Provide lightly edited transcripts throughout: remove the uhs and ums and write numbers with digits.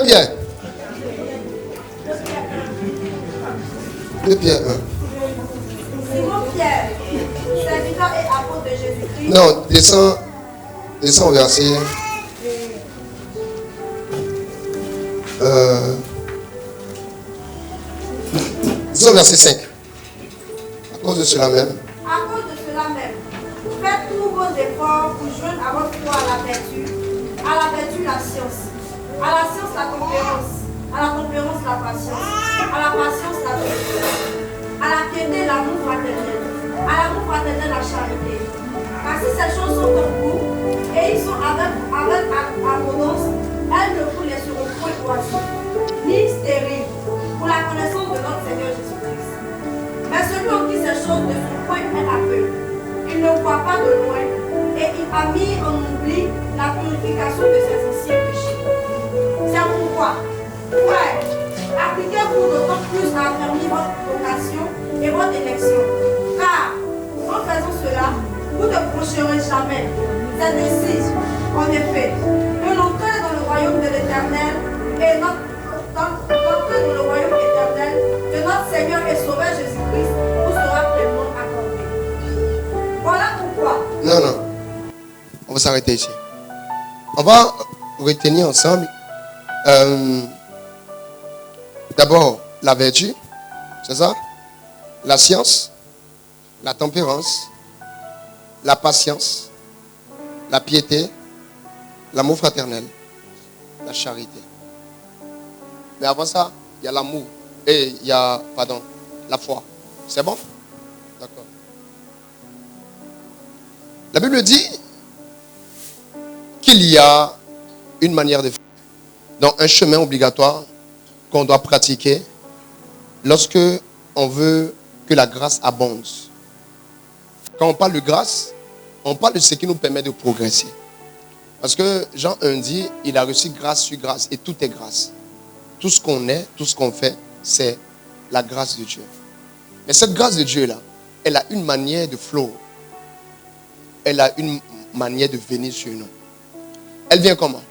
Pierre. 2 Pierre 1. Simon Pierre, serviteur et apôtre de Jésus-Christ. Non, descends au verset. Disons verset 5. À cause de cela même. À cause de cela même, faites tous vos efforts pour joindre à votre foi la vertu la science, à la science la tempérance, à la tempérance la patience, à la patience la piété, à la piété l'amour fraternel, à l'amour fraternel la charité. Car si ces choses sont en vous, et ils sont avec abondance, elles ne vous laisseront point oisifs, ni stériles, pour la connaissance de notre Seigneur Jésus-Christ. Mais celui en qui ces choses ne sont point un aveu, il ne voit pas de loin, et il a mis en oubli la purification de ses anciens péchés. C'est pourquoi, frères, appliquez-vous d'autant plus à affermir votre vocation et votre élection. Car, en faisant cela, vous ne broncherez jamais. C'est ainsi, en effet, que l'entrée dans le royaume de l'Éternel et l'entrée dans le royaume éternel de notre Seigneur et Sauveur Jésus-Christ vous sera pleinement accordée. Voilà pourquoi. Non. On va s'arrêter ici. On va retenir ensemble d'abord la vertu, c'est ça? La science, la tempérance, la patience, la piété, l'amour fraternel, la charité. Mais avant ça, il y a l'amour et il y a, la foi. C'est bon? D'accord. La Bible dit qu'il y a une manière de faire, donc un chemin obligatoire qu'on doit pratiquer lorsque on veut que la grâce abonde. Quand on parle de grâce, on parle de ce qui nous permet de progresser. Parce que Jean 1 dit, il a reçu grâce sur grâce et tout est grâce. Tout ce qu'on est, tout ce qu'on fait, c'est la grâce de Dieu. Mais cette grâce de Dieu-là, elle a une manière de flow. Elle a une manière de venir sur nous. Elle vient comment?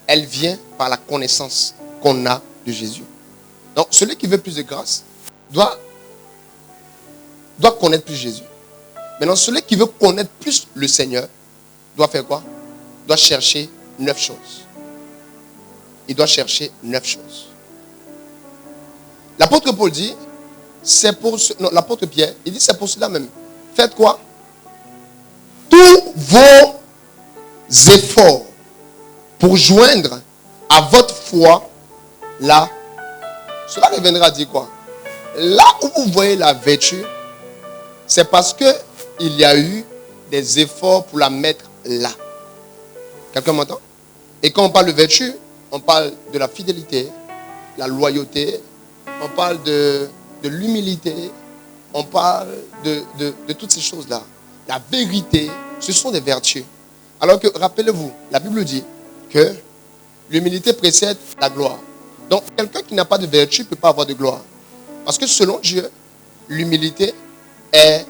Elle vient par la connaissance qu'on a de Jésus. Donc, celui qui veut plus de grâce doit connaître plus Jésus. Maintenant, celui qui veut connaître plus le Seigneur doit faire quoi? Doit chercher 9 choses. Il doit chercher 9 choses. L'apôtre Paul dit, l'apôtre Pierre, il dit c'est pour cela même. Faites quoi? Tous vos efforts pour joindre à votre foi là. Cela reviendra à dire quoi? Là où vous voyez la vertu, c'est parce que il y a eu des efforts pour la mettre là. Quelqu'un m'entend? Et quand on parle de vertu, on parle de la fidélité, la loyauté, on parle de l'humilité, on parle de toutes ces choses-là. La vérité, ce sont des vertus. Alors que, rappelez-vous, la Bible dit que l'humilité précède la gloire. Donc, quelqu'un qui n'a pas de vertu ne peut pas avoir de gloire. Parce que selon Dieu, l'humilité est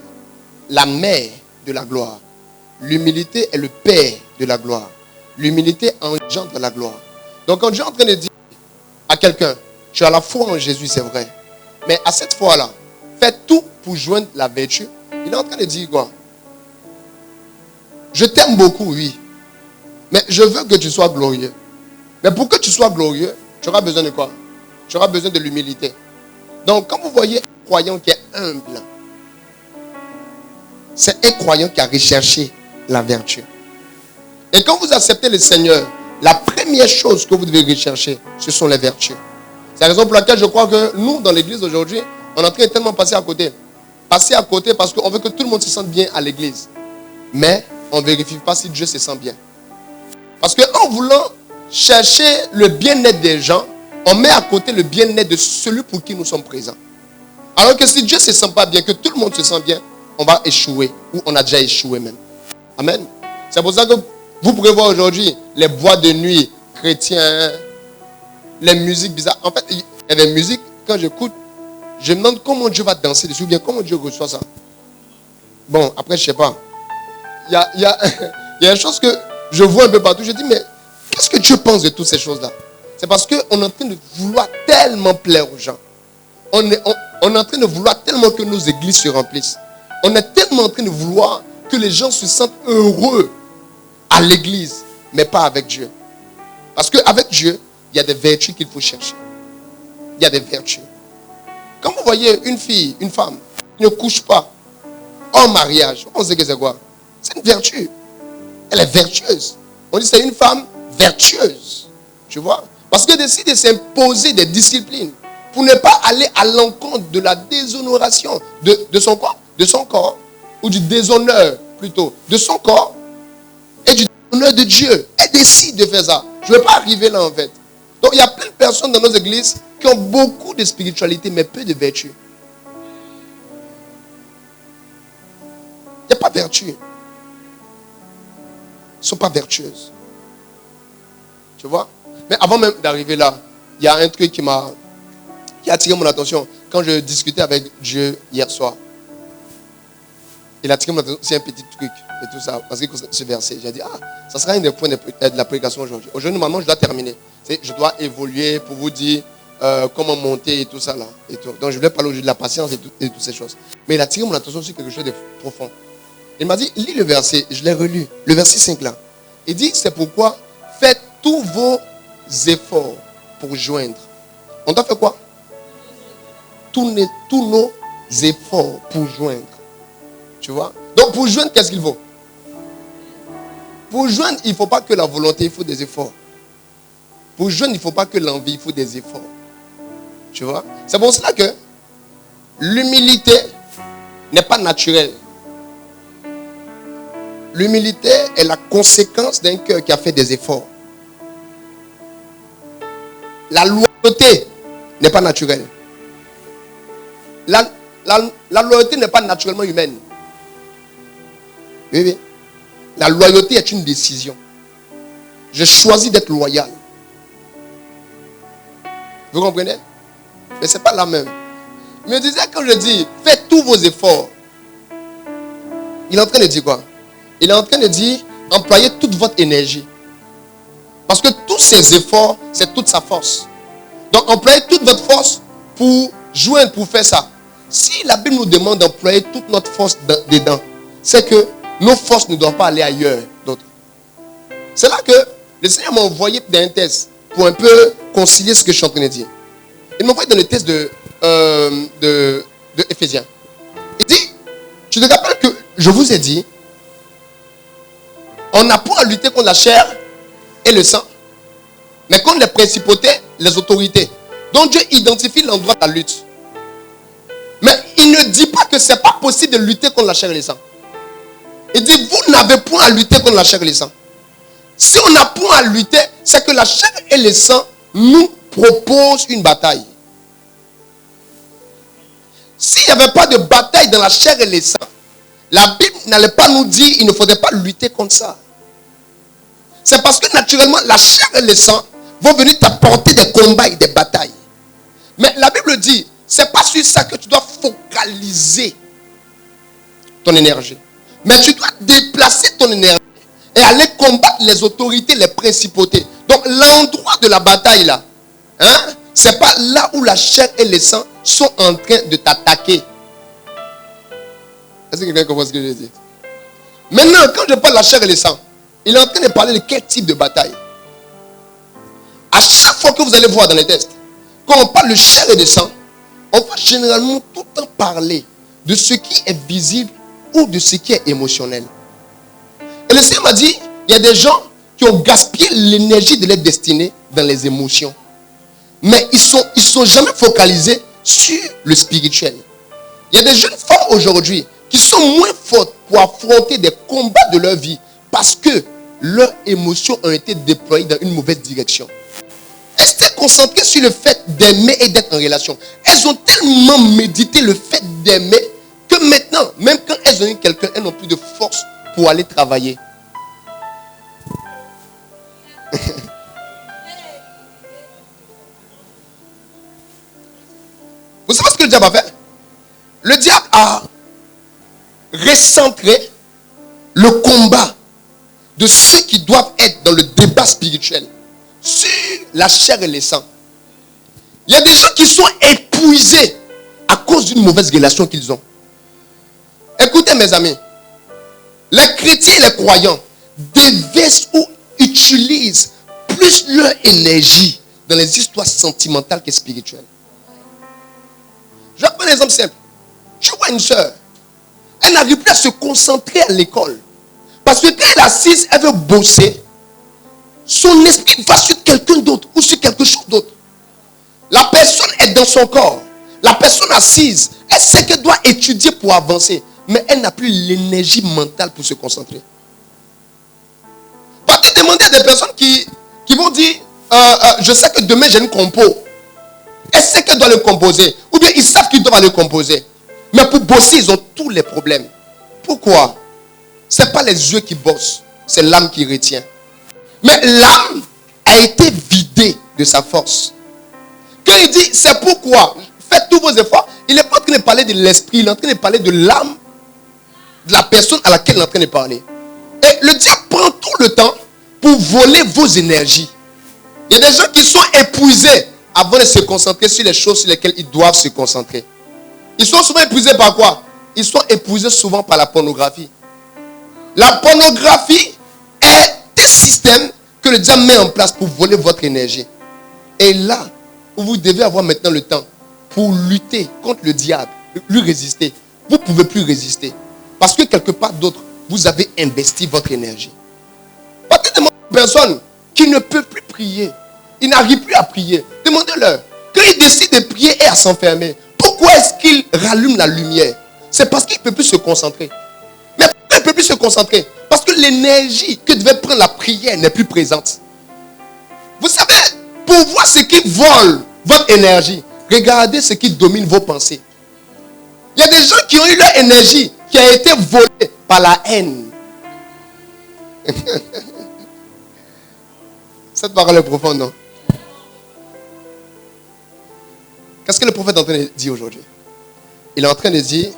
la mère de la gloire. L'humilité est le père de la gloire. L'humilité engendre la gloire. Donc, quand Dieu est en train de dire à quelqu'un, tu as la foi en Jésus, c'est vrai. Mais à cette foi-là, fais tout pour joindre la vertu. Il est en train de dire quoi? Je t'aime beaucoup, oui. Mais je veux que tu sois glorieux. Mais pour que tu sois glorieux, tu auras besoin de quoi? Tu auras besoin de l'humilité. Donc, quand vous voyez un croyant qui est humble, c'est un croyant qui a recherché la vertu. Et quand vous acceptez le Seigneur, la première chose que vous devez rechercher, ce sont les vertus. C'est la raison pour laquelle je crois que nous, dans l'église aujourd'hui, on est en train de tellement passer à côté. Passer à côté parce qu'on veut que tout le monde se sente bien à l'église. Mais on ne vérifie pas si Dieu se sent bien. Parce qu'en voulant chercher le bien-être des gens, on met à côté le bien-être de celui pour qui nous sommes présents. Alors que si Dieu ne se sent pas bien, que tout le monde se sent bien, on va échouer. Ou on a déjà échoué même. Amen. C'est pour ça que vous pourrez voir aujourd'hui les boîtes de nuit chrétiens, les musiques bizarres. En fait, il y a des musiques, quand j'écoute, je me demande comment Dieu va danser dessus, ou bien comment Dieu reçoit ça. Bon, après, je ne sais pas. Il y a une chose que je vois un peu partout. Je dis, mais qu'est-ce que Dieu pense de toutes ces choses-là? C'est parce qu'on est en train de vouloir tellement plaire aux gens. On est en train de vouloir tellement que nos églises se remplissent. On est tellement en train de vouloir que les gens se sentent heureux à l'église, mais pas avec Dieu. Parce qu'avec Dieu, il y a des vertus qu'il faut chercher. Il y a des vertus. Quand vous voyez une fille, une femme, qui ne couche pas en mariage, vous pensez que c'est quoi? C'est une vertu. Elle est vertueuse. On dit que c'est une femme vertueuse. Tu vois? Parce qu'elle décide de s'imposer des disciplines pour ne pas aller à l'encontre de la déshonoration de son corps, ou du déshonneur plutôt, de son corps et du déshonneur de Dieu. Elle décide de faire ça. Je ne vais pas arriver là en fait. Donc il y a plein de personnes dans nos églises qui ont beaucoup de spiritualité mais peu de vertu. Il n'y a pas de vertu. Elles ne sont pas vertueuses. Tu vois? Mais avant même d'arriver là, il y a un truc qui a attiré mon attention. Quand je discutais avec Dieu hier soir, il a attiré mon attention. C'est un petit truc de tout ça. Parce que ce verset, j'ai dit, ça sera un des points de la prédication aujourd'hui. Aujourd'hui, normalement, je dois terminer. Je dois évoluer pour vous dire comment monter et tout ça là. Et tout. Donc, je voulais parler aujourd'hui de la patience et toutes ces choses. Mais il a attiré mon attention sur quelque chose de profond. Il m'a dit, lis le verset. Je l'ai relu. Le verset 5 là. Il dit, c'est pourquoi faites tous vos efforts pour joindre. On doit faire quoi? Tous nos efforts pour joindre. Tu vois? Donc pour joindre, qu'est-ce qu'il faut? Pour joindre, il ne faut pas que la volonté, il faut des efforts. Pour joindre, il ne faut pas que l'envie, il faut des efforts. Tu vois? C'est pour cela que l'humilité n'est pas naturelle. L'humilité est la conséquence d'un cœur qui a fait des efforts. La loyauté n'est pas naturelle. La loyauté n'est pas naturellement humaine. Oui. La loyauté est une décision. Je choisis d'être loyal. Vous comprenez? Mais ce n'est pas la même. Il me disait quand je dis, faites tous vos efforts. Il est en train de dire quoi? Il est en train de dire, employez toute votre énergie. Parce que tous ces efforts, c'est toute sa force. Donc, employez toute votre force pour joindre, pour faire ça. Si la Bible nous demande d'employer toute notre force dedans, c'est que nos forces ne doivent pas aller ailleurs d'autres. C'est là que le Seigneur m'a envoyé dans un test pour un peu concilier ce que je suis en train de dire. Il m'a envoyé dans le test de Éphésiens. Il dit, tu te rappelles que je vous ai dit, on n'a pas à lutter contre la chair et le sang, mais contre les principautés, les autorités. Donc Dieu identifie l'endroit de la lutte. Mais il ne dit pas que ce n'est pas possible de lutter contre la chair et le sang. Il dit, vous n'avez point à lutter contre la chair et le sang. Si on n'a point à lutter, c'est que la chair et le sang nous proposent une bataille. S'il n'y avait pas de bataille dans la chair et le sang, la Bible n'allait pas nous dire qu'il ne faudrait pas lutter contre ça. C'est parce que naturellement, la chair et le sang vont venir t'apporter des combats et des batailles. Mais la Bible dit, c'est pas sur ça que tu dois focaliser ton énergie. Mais tu dois déplacer ton énergie et aller combattre les autorités, les principautés. Donc l'endroit de la bataille là, c'est pas là où la chair et le sang sont en train de t'attaquer. Est-ce que quelqu'un comprend ce que je dis? Maintenant, quand je parle de la chair et le sang, il est en train de parler de quel type de bataille. À chaque fois que vous allez voir dans les tests, quand on parle de chair et de sang, on va généralement tout le temps parler de ce qui est visible ou de ce qui est émotionnel. Et le Seigneur m'a dit, il y a des gens qui ont gaspillé l'énergie de leur destinée dans les émotions. Mais ils sont jamais focalisés sur le spirituel. Il y a des jeunes femmes aujourd'hui qui sont moins fortes pour affronter des combats de leur vie parce que leurs émotions ont été déployées dans une mauvaise direction. Elles étaient concentrées sur le fait d'aimer et d'être en relation. Elles ont tellement médité le fait d'aimer que maintenant, même quand elles ont eu quelqu'un, elles n'ont plus de force pour aller travailler. Vous savez ce que le diable a fait? Le diable a recentré le combat de ceux qui doivent être dans le débat spirituel sur la chair et le sang. Il y a des gens qui sont épuisés à cause d'une mauvaise relation qu'ils ont. Écoutez mes amis, les chrétiens et les croyants déversent ou utilisent plus leur énergie dans les histoires sentimentales que spirituelles. Je vais prendre un exemple simple. Je vois une soeur, elle n'arrive plus à se concentrer à l'école. Parce que quand elle est assise, elle veut bosser. Son esprit va sur quelqu'un d'autre ou sur quelque chose d'autre. La personne est dans son corps. La personne assise, elle sait qu'elle doit étudier pour avancer. Mais elle n'a plus l'énergie mentale pour se concentrer. Partez demander à des personnes qui vont dire, je sais que demain j'ai une compo. Elle sait qu'elle doit le composer. Ou bien ils savent qu'ils doivent le composer. Mais pour bosser, ils ont tous les problèmes. Pourquoi? Ce n'est pas les yeux qui bossent. C'est l'âme qui retient. Mais l'âme a été vidée de sa force. Quand il dit, c'est pourquoi, faites tous vos efforts, il n'est pas en train de parler de l'esprit, il est en train de parler de l'âme, de la personne à laquelle il est en train de parler. Et le diable prend tout le temps pour voler vos énergies. Il y a des gens qui sont épuisés avant de se concentrer sur les choses sur lesquelles ils doivent se concentrer. Ils sont souvent épuisés par quoi? Ils sont épuisés souvent par la pornographie. La pornographie est un système que le diable met en place pour voler votre énergie. Et là où vous devez avoir maintenant le temps pour lutter contre le diable, lui résister, vous ne pouvez plus résister. Parce que quelque part d'autre, vous avez investi votre énergie. Partez demander aux personnes qui ne peuvent plus prier. Ils n'arrivent plus à prier. Demandez-leur. Quand ils décident de prier et à s'enfermer, pourquoi est-ce qu'ils rallument la lumière? C'est parce qu'ils ne peuvent plus se concentrer. Mais pourquoi ils ne peuvent plus se concentrer? Parce que l'énergie que devait prendre la prière n'est plus présente. Vous savez, pour voir ce qui vole votre énergie, regardez ce qui domine vos pensées. Il y a des gens qui ont eu leur énergie qui a été volée par la haine. Cette parole est profonde, non? Qu'est-ce que le prophète est en train de dire aujourd'hui? Il est en train de dire,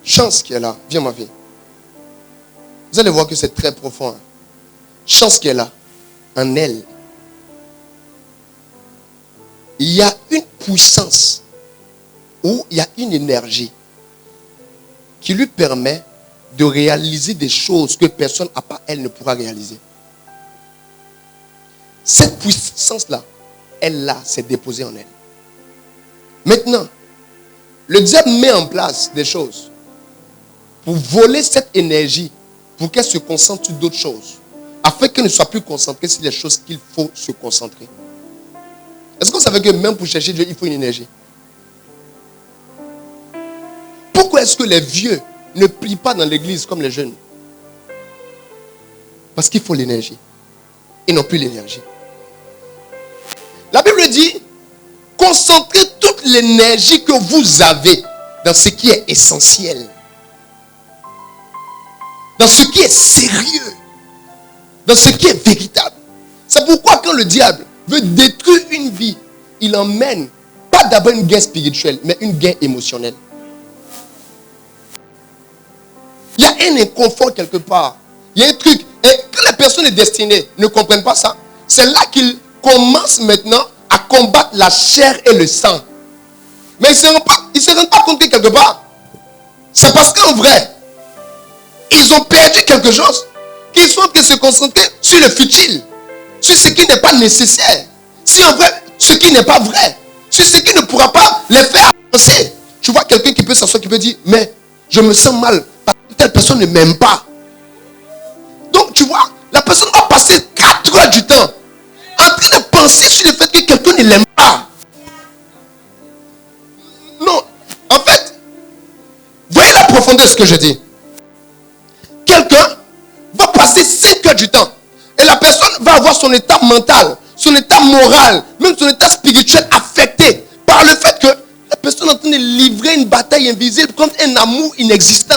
chance qui est là, viens ma vie. Vous allez voir que c'est très profond. Hein? Chance qui est là, en elle. Il y a une puissance ou il y a une énergie qui lui permet de réaliser des choses que personne à part elle ne pourra réaliser. Cette puissance-là, elle là, s'est déposée en elle. Maintenant, le diable met en place des choses pour voler cette énergie, pour qu'elle se concentre sur d'autres choses, afin qu'elle ne soit plus concentrée sur les choses qu'il faut se concentrer. Est-ce que vous savez que même pour chercher Dieu, il faut une énergie? Pourquoi est-ce que les vieux ne prient pas dans l'église comme les jeunes? Parce qu'il faut l'énergie. Ils n'ont plus l'énergie. La Bible dit, concentrez toute l'énergie que vous avez dans ce qui est essentiel. Dans ce qui est sérieux. Dans ce qui est véritable. C'est pourquoi quand le diable veut détruire une vie, il emmène pas d'abord une guerre spirituelle, mais une guerre émotionnelle. Il y a un inconfort quelque part. Il y a un truc. Et quand les personnes destinées ne comprennent pas ça, c'est là qu'ils commencent maintenant à combattre la chair et le sang. Mais ils ne se rendent pas compte que quelque part, c'est parce qu'en vrai, ils ont perdu quelque chose, qu'ils sont en train de se concentrer sur le futile, sur ce qui n'est pas nécessaire. Si en vrai, ce qui n'est pas vrai, sur ce qui ne pourra pas les faire avancer. Tu vois quelqu'un qui peut s'asseoir, qui peut dire, mais je me sens mal, parce que telle personne ne m'aime pas. Donc tu vois, la personne va passer 4 heures du temps en train de penser sur le fait que quelqu'un ne l'aime pas. Non, en fait, voyez la profondeur de ce que je dis. Quelqu'un va passer 5 heures du temps et la personne va avoir son état mental, son état moral, même son état spirituel affecté par le fait que la personne est en train de livrer une bataille invisible contre un amour inexistant.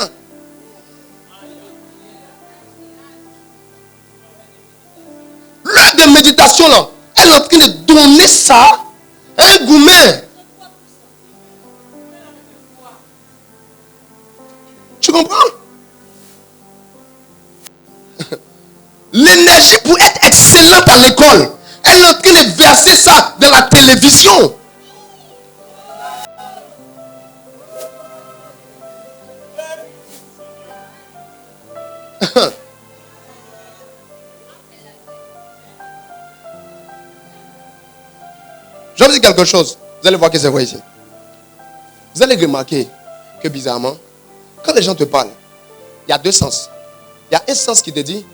L'heure de méditation là, elle est en train de donner ça à un gourmet. Tu comprends? L'énergie pour être excellent excellente à l'école. Elle est en train de verser ça dans la télévision. Je vais vous dire quelque chose. Vous allez voir que c'est vrai ici. Vous allez remarquer que bizarrement, quand les gens te parlent, il y a deux sens. Il y a un sens qui te dit,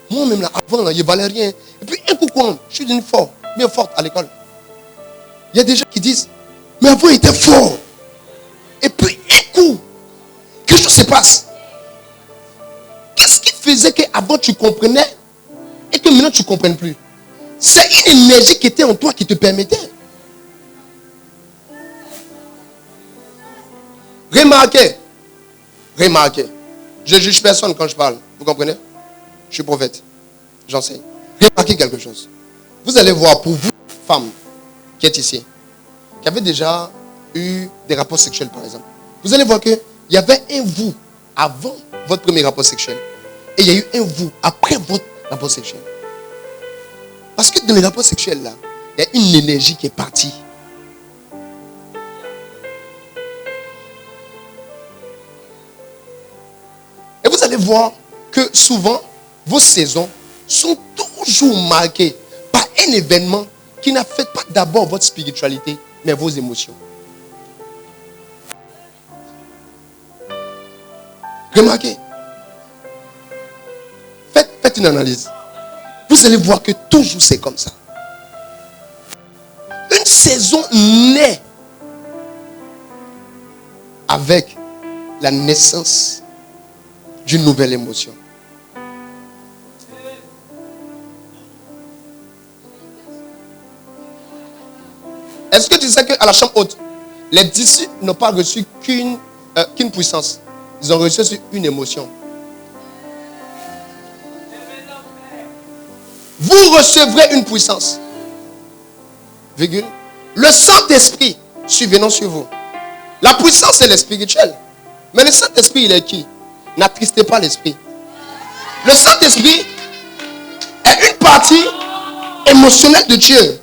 moi-même là, avant, là, il ne valait rien. Et puis un coup, quoi, je suis devenu fort, bien forte à l'école. Il y a des gens qui disent, mais avant, il était fort. Et puis un coup, quelque chose se passe. Qu'est-ce qui faisait qu'avant tu comprenais et que maintenant tu ne comprennes plus? C'est une énergie qui était en toi qui te permettait. Remarquez. Je ne juge personne quand je parle. Vous comprenez? Je suis prophète. J'enseigne. Remarquez quelque chose. Vous allez voir pour vous, femmes qui êtes ici, qui avez déjà eu des rapports sexuels par exemple. Vous allez voir qu'il y avait un vous avant votre premier rapport sexuel. Et il y a eu un vous après votre rapport sexuel. Parce que dans les rapports sexuels là, il y a une énergie qui est partie. Et vous allez voir que souvent, vos saisons sont toujours marquées par un événement qui n'affecte pas d'abord votre spiritualité, mais vos émotions. Remarquez. Faites une analyse. Vous allez voir que toujours c'est comme ça. Une saison naît avec la naissance d'une nouvelle émotion. Est-ce que tu sais qu'à la chambre haute, les disciples n'ont pas reçu qu'une puissance. Ils ont reçu une émotion. Vous recevrez une puissance. Virgule. Le Saint-Esprit survenant sur vous. La puissance, c'est le spirituel. Mais le Saint-Esprit, il est qui? N'attristez pas l'Esprit. Le Saint-Esprit est une partie émotionnelle de Dieu.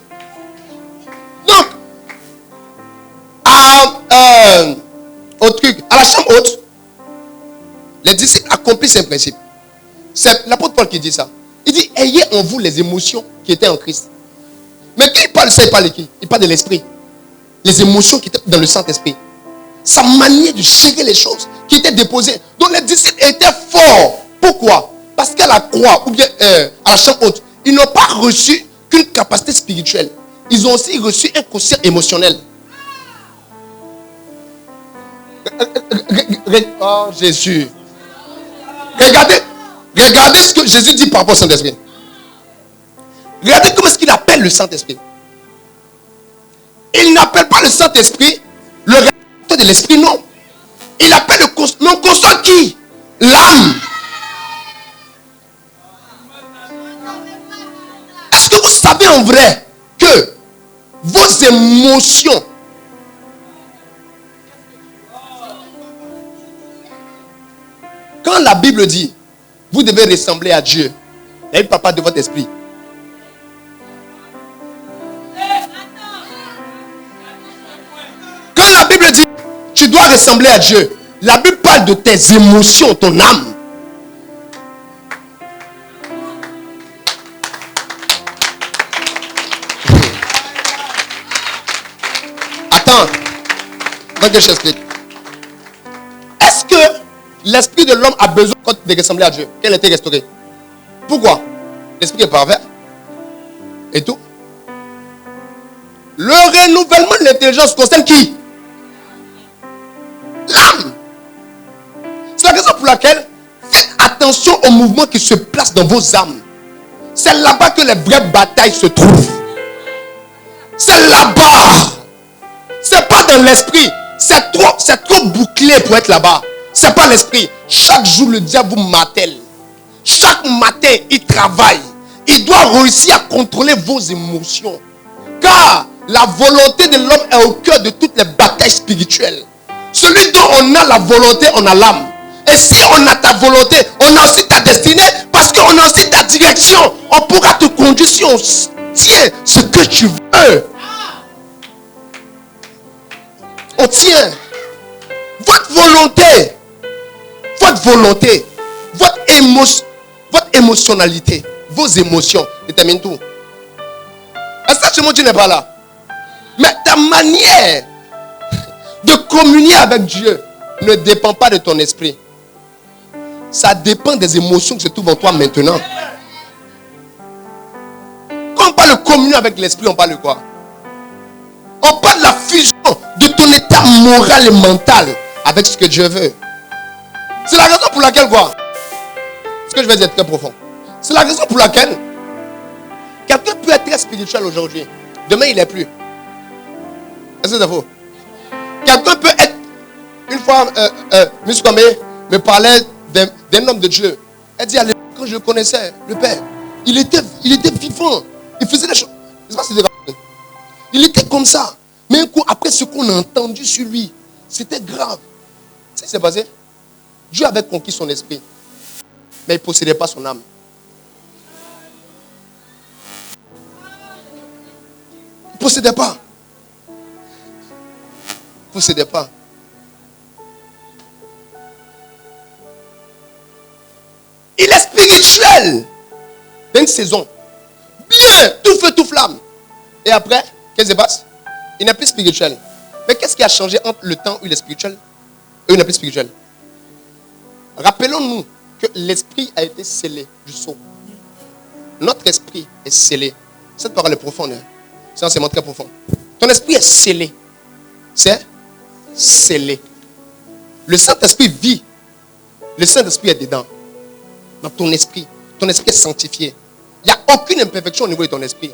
Donc, à la chambre haute, les disciples accomplissent un principe. C'est l'apôtre Paul qui dit ça. Il dit, ayez en vous les émotions qui étaient en Christ. Mais quand il parle de ça, il parle de qui? Il parle de l'esprit. Les émotions qui étaient dans le Saint-Esprit. Sa manière de gérer les choses qui étaient déposées. Donc les disciples étaient forts. Pourquoi? Parce qu'à la croix, ou bien à la chambre haute, ils n'ont pas reçu qu'une capacité spirituelle. Ils ont aussi reçu un quotient émotionnel. Oh Jésus. Regardez ce que Jésus dit par rapport au Saint-Esprit. Regardez comment est-ce qu'il appelle le Saint-Esprit. Il n'appelle pas le Saint-Esprit le réacteur de l'esprit, non. Il appelle le constant qui? L'âme. Est-ce que vous savez en vrai que vos émotions quand la Bible dit vous devez ressembler à Dieu, il ne parle pas de votre esprit. Quand la Bible dit tu dois ressembler à Dieu, la Bible parle de tes émotions, ton âme. Attends, que je t'explique. Est-ce que l'esprit de l'homme a besoin de ressembler à Dieu? Qu'elle était restaurée. Pourquoi? L'esprit est pervers. Et tout. Le renouvellement de l'intelligence concerne qui? L'âme. C'est la raison pour laquelle faites attention aux mouvements qui se placent dans vos âmes. C'est là-bas que les vraies batailles se trouvent. C'est là-bas. C'est pas dans l'esprit. C'est trop bouclé pour être là-bas. C'est pas l'esprit. Chaque jour, le diable vous martèle. Chaque matin, il travaille. Il doit réussir à contrôler vos émotions. Car la volonté de l'homme est au cœur de toutes les batailles spirituelles. Celui dont on a la volonté, on a l'âme. Et si on a ta volonté, on a aussi ta destinée. Parce qu'on a aussi ta direction. On pourra te tient ce que tu veux. On tient. Votre volonté, votre émotionnalité, vos émotions déterminent tout. Est-ce que ce mot Dieu n'est pas là? Mais ta manière de communier avec Dieu ne dépend pas de ton esprit. Ça dépend des émotions qui se trouvent en toi maintenant. Quand on parle de communion avec l'esprit, on parle de quoi? On parle de la fusion de ton état moral et mental avec ce que Dieu veut. C'est la raison pour laquelle quoi? Ce que je vais dire est très profond. C'est la raison pour laquelle quelqu'un peut être très spirituel aujourd'hui. Demain, il n'est plus. Est-ce que c'est faux? Quelqu'un peut être... Une fois, M. Kwame me parlait d'un homme de Dieu. Elle dit, quand je le connaissais, le Père, il était vivant. Il faisait des choses. Il était comme ça. Mais un coup, après ce qu'on a entendu sur lui, c'était grave. Tu sais ce qui s'est passé? Dieu avait conquis son esprit. Mais il ne possédait pas son âme. Il ne possédait pas. Il ne possédait pas. Il est spirituel. Dans une saison. Bien, tout feu, tout flamme. Et après, qu'est-ce qui se passe? Il n'est plus spirituel. Mais qu'est-ce qui a changé entre le temps où il est spirituel et où il n'est plus spirituel? Rappelons-nous que l'esprit a été scellé du sceau. Notre esprit est scellé. Cette parole est profonde. C'est un enseignement très profond. Ton esprit est scellé. C'est scellé. Le Saint-Esprit vit. Le Saint-Esprit est dedans. Dans ton esprit. Ton esprit est sanctifié. Il n'y a aucune imperfection au niveau de ton esprit.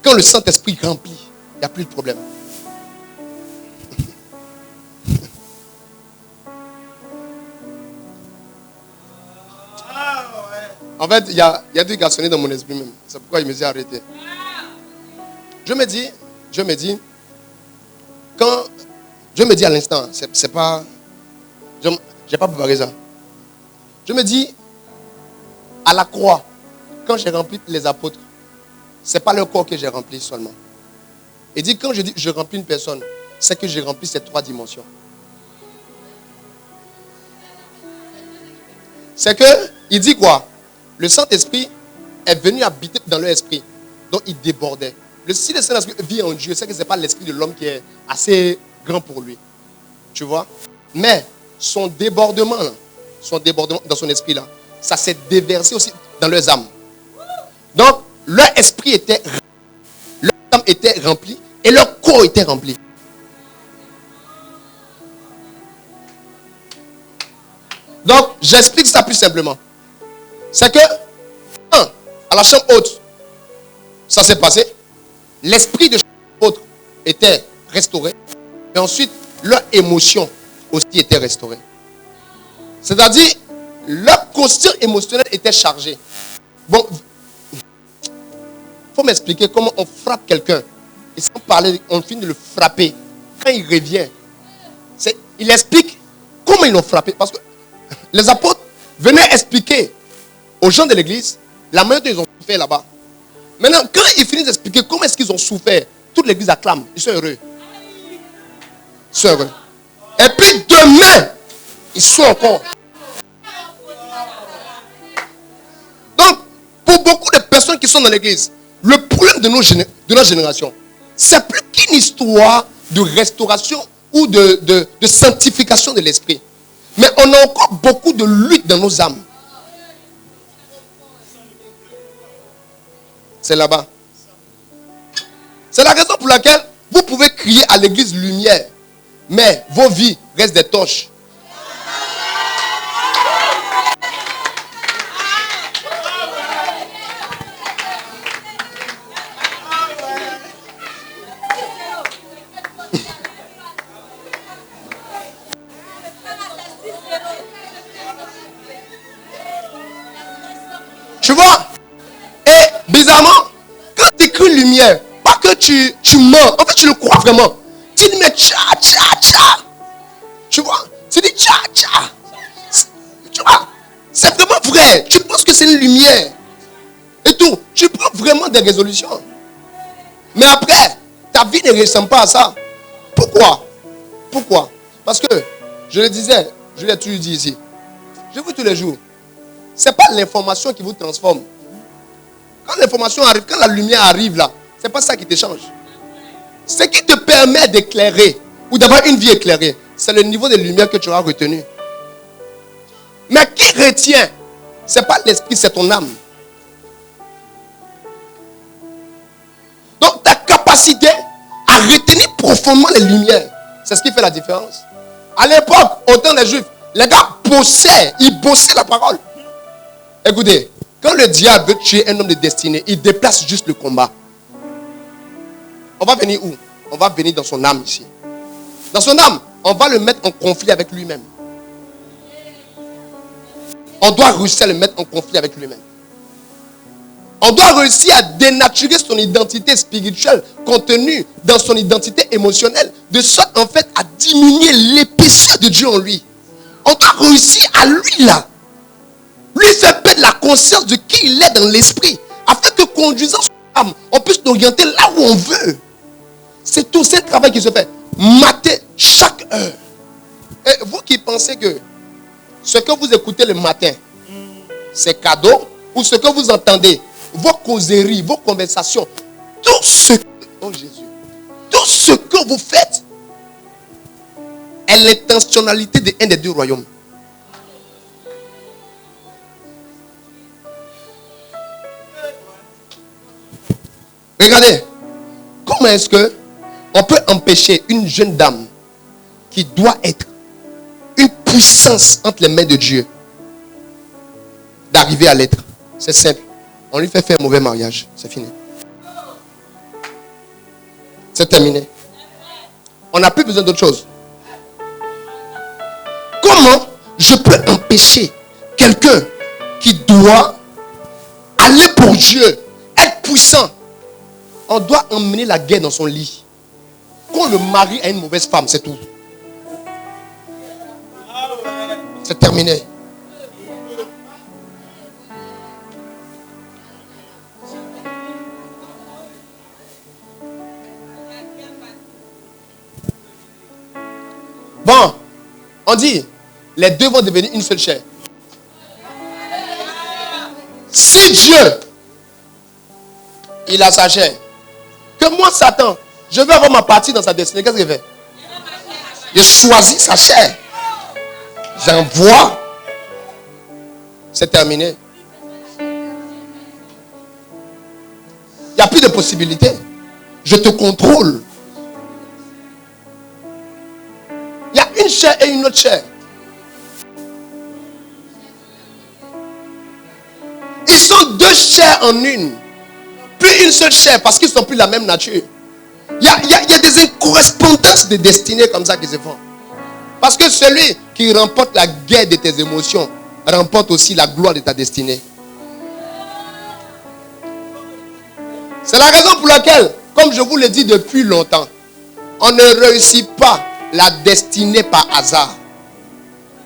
Quand le Saint-Esprit remplit, il n'y a plus de problème. En fait, il y a des garçonniers dans mon esprit même. C'est pourquoi il me dit arrêter. Je me dis, quand je me dis à l'instant, c'est pas, je n'ai pas préparé ça. Je me dis, à la croix, quand j'ai rempli les apôtres, ce n'est pas le corps que j'ai rempli seulement. Il dit, quand je dis je remplis une personne, c'est que j'ai rempli ces 3 dimensions. C'est que, il dit quoi? Le Saint-Esprit est venu habiter dans leur esprit. Donc il débordait. Si le Saint-Esprit vit en Dieu, c'est que ce n'est pas l'esprit de l'homme qui est assez grand pour lui. Tu vois? Mais son débordement dans son esprit là, ça s'est déversé aussi dans leurs âmes. Donc, leur esprit était rempli, leur âme était remplie et leur corps était rempli. Donc, j'explique ça plus simplement. C'est que, à la chambre haute, ça s'est passé. L'esprit de chambre haute était restauré. Et ensuite, leur émotion aussi était restaurée. C'est-à-dire, leur quotient émotionnel était chargé. Bon, il faut m'expliquer comment on frappe quelqu'un. Et sans parler, on finit de le frapper. Quand il revient, il explique comment ils l'ont frappé. Parce que les apôtres venaient expliquer aux gens de l'église la manière dont ils ont souffert là-bas. Maintenant, quand ils finissent d'expliquer comment est-ce qu'ils ont souffert, toute l'église acclame. Ils sont heureux. Ils sont heureux. Et puis demain, ils sont encore. Donc, pour beaucoup de personnes qui sont dans l'église, le problème de notre génération, c'est plus qu'une histoire de restauration ou de sanctification de l'esprit. Mais on a encore beaucoup de lutte dans nos âmes. C'est là-bas. C'est la raison pour laquelle vous pouvez crier à l'église lumière, mais vos vies restent des torches. Tu vois? Et bizarrement, quand tu écris lumière, pas que tu mens, en fait tu le crois vraiment. Tu dis mais tcha tcha tcha. Tu vois? Tu dis tcha tcha. Tu vois? C'est vraiment vrai. Tu penses que c'est une lumière. Et tout. Tu prends vraiment des résolutions. Mais après, ta vie ne ressemble pas à ça. Pourquoi? Pourquoi? Parce que, je le disais, je l'ai toujours dit ici. Je vous tous les jours. Ce n'est pas l'information qui vous transforme. Quand l'information arrive, quand la lumière arrive là, ce n'est pas ça qui te change. Ce qui te permet d'éclairer ou d'avoir une vie éclairée, c'est le niveau de lumière que tu auras retenu. Mais qui retient? Ce n'est pas l'esprit, c'est ton âme. Donc ta capacité à retenir profondément les lumières, c'est ce qui fait la différence. À l'époque, autant les Juifs, les gars ils bossaient la parole. Écoutez, quand le diable veut tuer un homme de destinée, il déplace juste le combat. On va venir où? On va venir dans son âme ici. Dans son âme, on va le mettre en conflit avec lui-même. On doit réussir à le mettre en conflit avec lui-même. On doit réussir à dénaturer son identité spirituelle contenue dans son identité émotionnelle, de sorte en fait à diminuer l'épaisseur de Dieu en lui. On doit réussir à lui là, lui faire perdre la conscience de qui il est dans l'esprit, afin que conduisant son âme, on puisse l'orienter là où on veut. C'est tout ce travail qui se fait. Mater chaque heure. Et vous qui pensez que ce que vous écoutez le matin, c'est cadeau, ou ce que vous entendez, vos causeries, vos conversations, tout ce que vous faites est l'intentionnalité d'un des deux royaumes. Regardez, comment est-ce que on peut empêcher une jeune dame qui doit être une puissance entre les mains de Dieu d'arriver à l'être? C'est simple. On lui fait faire un mauvais mariage. C'est fini. C'est terminé. On n'a plus besoin d'autre chose. Comment je peux empêcher quelqu'un qui doit aller pour Dieu, être puissant? On doit emmener la guerre dans son lit. Qu'on le marie à une mauvaise femme, c'est tout. C'est terminé. Bon, on dit, les deux vont devenir une seule chair. Si Dieu, il a sa chair, que moi, Satan, je veux avoir ma partie dans sa destinée, qu'est-ce qu'il fait? Il choisit sa chair. J'envoie. C'est terminé. Il n'y a plus de possibilité. Je te contrôle. Il y a une chair et une autre chair. Ils sont deux chairs en une. Plus une seule chair parce qu'ils ne sont plus la même nature. Il y a des incorrespondances de destinée comme ça qui se font. Parce que celui qui remporte la guerre de tes émotions remporte aussi la gloire de ta destinée. C'est la raison pour laquelle, comme je vous l'ai dit depuis longtemps, on ne réussit pas la destinée par hasard.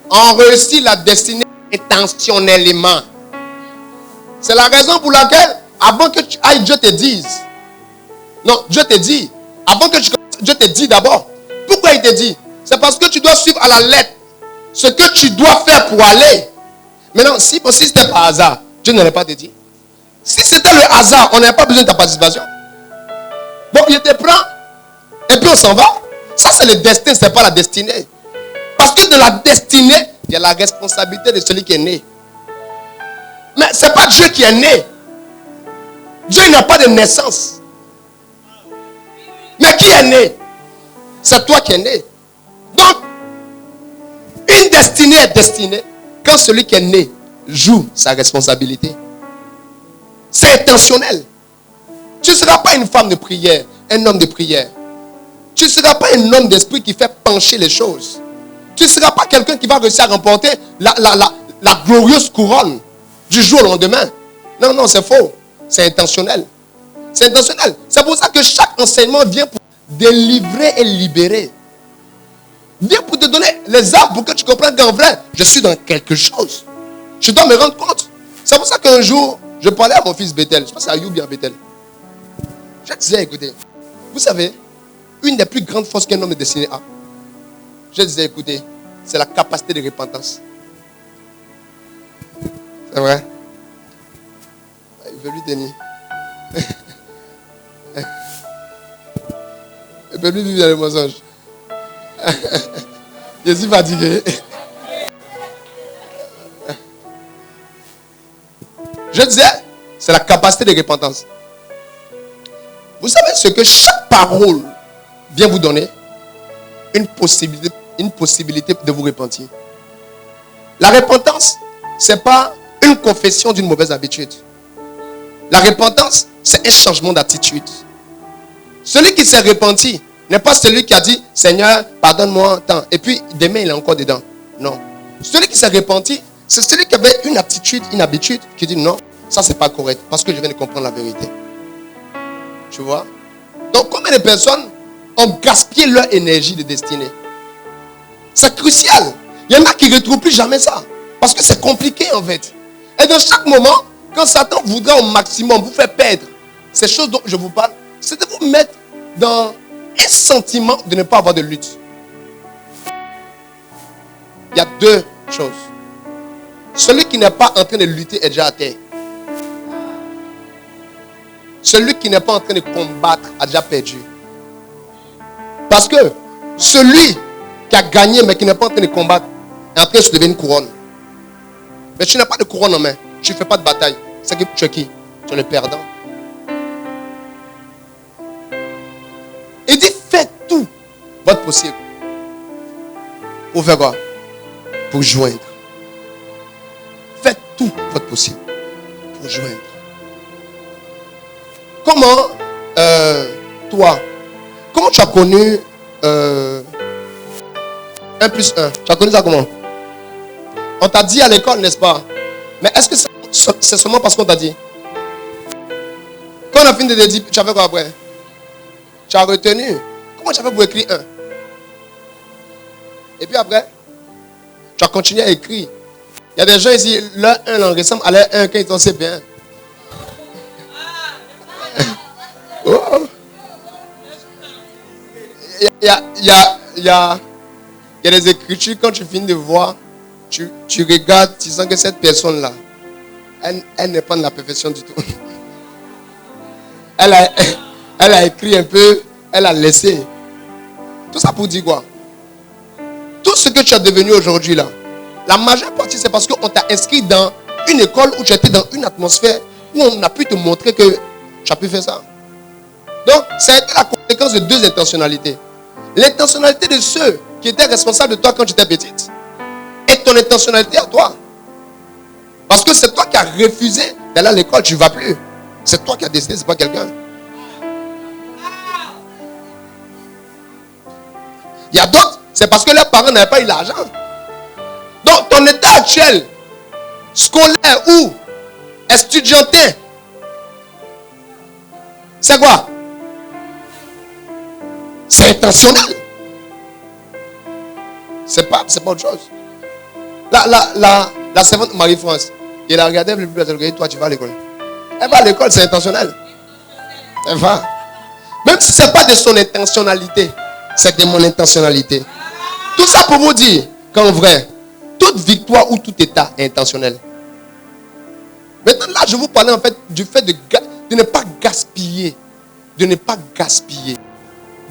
On réussit la destinée intentionnellement. C'est la raison pour laquelle, avant que tu ailles, Dieu te dise. Non, Dieu te dit. Avant que tu commences, Dieu te dit d'abord. Pourquoi il te dit? C'est parce que tu dois suivre à la lettre ce que tu dois faire pour aller. Maintenant, si c'était par hasard, Dieu n'aurait pas te dit. Si c'était le hasard, on n'aurait pas besoin de ta participation. Bon, il te prend et puis on s'en va. Ça, c'est le destin, ce n'est pas la destinée. Parce que de la destinée, il y a la responsabilité de celui qui est né. Mais ce n'est pas Dieu qui est né. Dieu n'a pas de naissance. Mais qui est né? C'est toi qui es né. Donc, une destinée est destinée quand celui qui est né joue sa responsabilité. C'est intentionnel. Tu ne seras pas une femme de prière, un homme de prière. Tu ne seras pas un homme d'esprit qui fait pencher les choses. Tu ne seras pas quelqu'un qui va réussir à remporter la glorieuse couronne du jour au lendemain. Non, non, c'est faux. C'est intentionnel. C'est intentionnel. C'est pour ça que chaque enseignement vient pour délivrer et libérer. Vient pour te donner les armes pour que tu comprennes qu'en vrai, je suis dans quelque chose. Je dois me rendre compte. C'est pour ça qu'un jour, Je parlais à mon fils Bethel. Je pense à Ayoub bien Bethel. Je disais, écoutez, vous savez, une des plus grandes forces qu'un homme est destiné à. Je disais, écoutez, c'est la capacité de repentance. C'est vrai? Il veut lui tenir. Il peut lui vivre dans le mensonge. Je suis fatigué. Je disais, c'est la capacité de repentance. Vous savez ce que chaque parole vient vous donner? Une possibilité de vous repentir. La repentance, ce n'est pas une confession d'une mauvaise habitude. La repentance, c'est un changement d'attitude. Celui qui s'est repenti n'est pas celui qui a dit, Seigneur, pardonne-moi tant. Et puis, demain, il est encore dedans. Non. Celui qui s'est repenti, c'est celui qui avait une attitude, une habitude, qui dit, non, ça, c'est pas correct. Parce que je viens de comprendre la vérité. Tu vois? Donc, combien de personnes ont gaspillé leur énergie de destinée? C'est crucial. Il y en a qui ne retrouvent plus jamais ça. Parce que c'est compliqué, en fait. Et dans chaque moment, quand Satan voudra au maximum vous faire perdre ces choses dont je vous parle, c'est de vous mettre dans un sentiment de ne pas avoir de lutte. Il y a deux choses. Celui qui n'est pas en train de lutter est déjà à terre. Celui qui n'est pas en train de combattre a déjà perdu. Parce que celui qui a gagné mais qui n'est pas en train de combattre est en train de se lever une couronne. Mais tu n'as pas de couronne en main. Tu ne fais pas de bataille. C'est que tu es qui? Tu es le perdant. Il dit, faites tout votre possible. Pour faire quoi? Pour joindre. Faites tout votre possible. Pour joindre. Comment, toi, comment tu as connu 1 plus 1? Tu as connu ça comment? On t'a dit à l'école, n'est-ce pas? Mais est-ce que c'est seulement parce qu'on t'a dit? Quand on a fini de te dire, tu as fait quoi après? Tu as retenu. Comment tu as fait pour écrire 1? Et puis après, tu as continué à écrire. Il y a des gens ici, leur 1 ressemble à leur 1 quand ils sont CP1. Oh. Il y a des écritures, quand tu finis de voir, tu regardes, tu sens que cette personne-là, elle n'est pas de la perfection du tout. Elle a écrit un peu, elle a laissé. Tout ça pour dire quoi? Tout ce que tu es devenu aujourd'hui là, la majeure partie c'est parce qu'on t'a inscrit dans une école où tu étais dans une atmosphère où on a pu te montrer que tu as pu faire ça. Donc, ça a été la conséquence de deux intentionnalités. L'intentionnalité de ceux qui étaient responsables de toi quand tu étais petite et ton intentionnalité à toi. Parce que c'est toi qui as refusé d'aller à l'école, tu ne vas plus. C'est toi qui as décidé, ce n'est pas quelqu'un. Il y a d'autres, c'est parce que leurs parents n'avaient pas eu l'argent. Donc, ton état actuel, scolaire ou estudiantin, c'est quoi? C'est intentionnel. C'est pas autre chose. La servante Marie-France, elle a regardé le plus, elle a regardé, toi tu vas à l'école. Elle va à l'école, c'est intentionnel. Elle va. Même si ce n'est pas de son intentionnalité, c'est de mon intentionnalité. Tout ça pour vous dire qu'en vrai, toute victoire ou tout état est intentionnel. Maintenant là, je vous parlais en fait du fait de ne pas gaspiller. De ne pas gaspiller.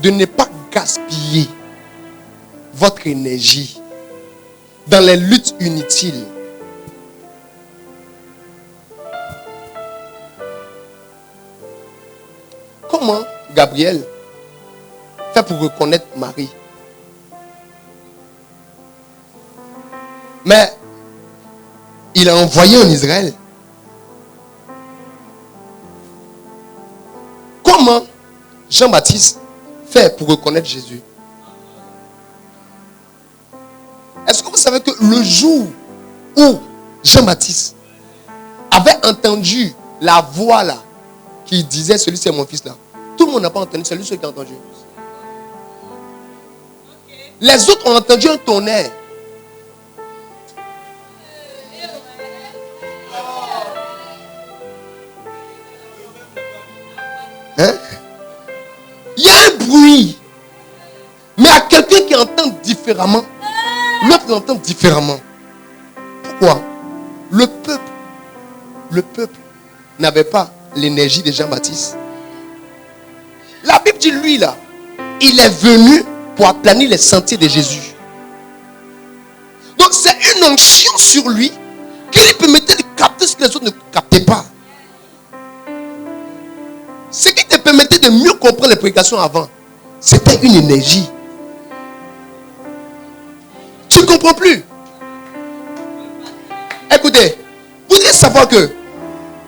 De ne pas gaspiller votre énergie dans les luttes inutiles. Comment Gabriel fait pour reconnaître Marie? Mais il a envoyé en Israël. Comment Jean-Baptiste fait pour reconnaître Jésus? Est-ce que vous savez que le jour où Jean-Baptiste avait entendu la voix là, qui disait celui c'est mon fils là, tout le monde n'a pas entendu, c'est lui seul qui a entendu. Les autres ont entendu un tonnerre. bruit. Mais à quelqu'un qui entend différemment, l'autre entend différemment. Pourquoi? Le peuple n'avait pas l'énergie de Jean-Baptiste. La Bible dit, lui là, il est venu pour aplanir les sentiers de Jésus. Donc c'est une onction sur lui qui lui permettait de capter ce que les autres ne captaient pas. Ce qui te permettait de mieux comprendre les prédications avant, c'était une énergie. Tu ne comprends plus. Écoutez, vous devez savoir que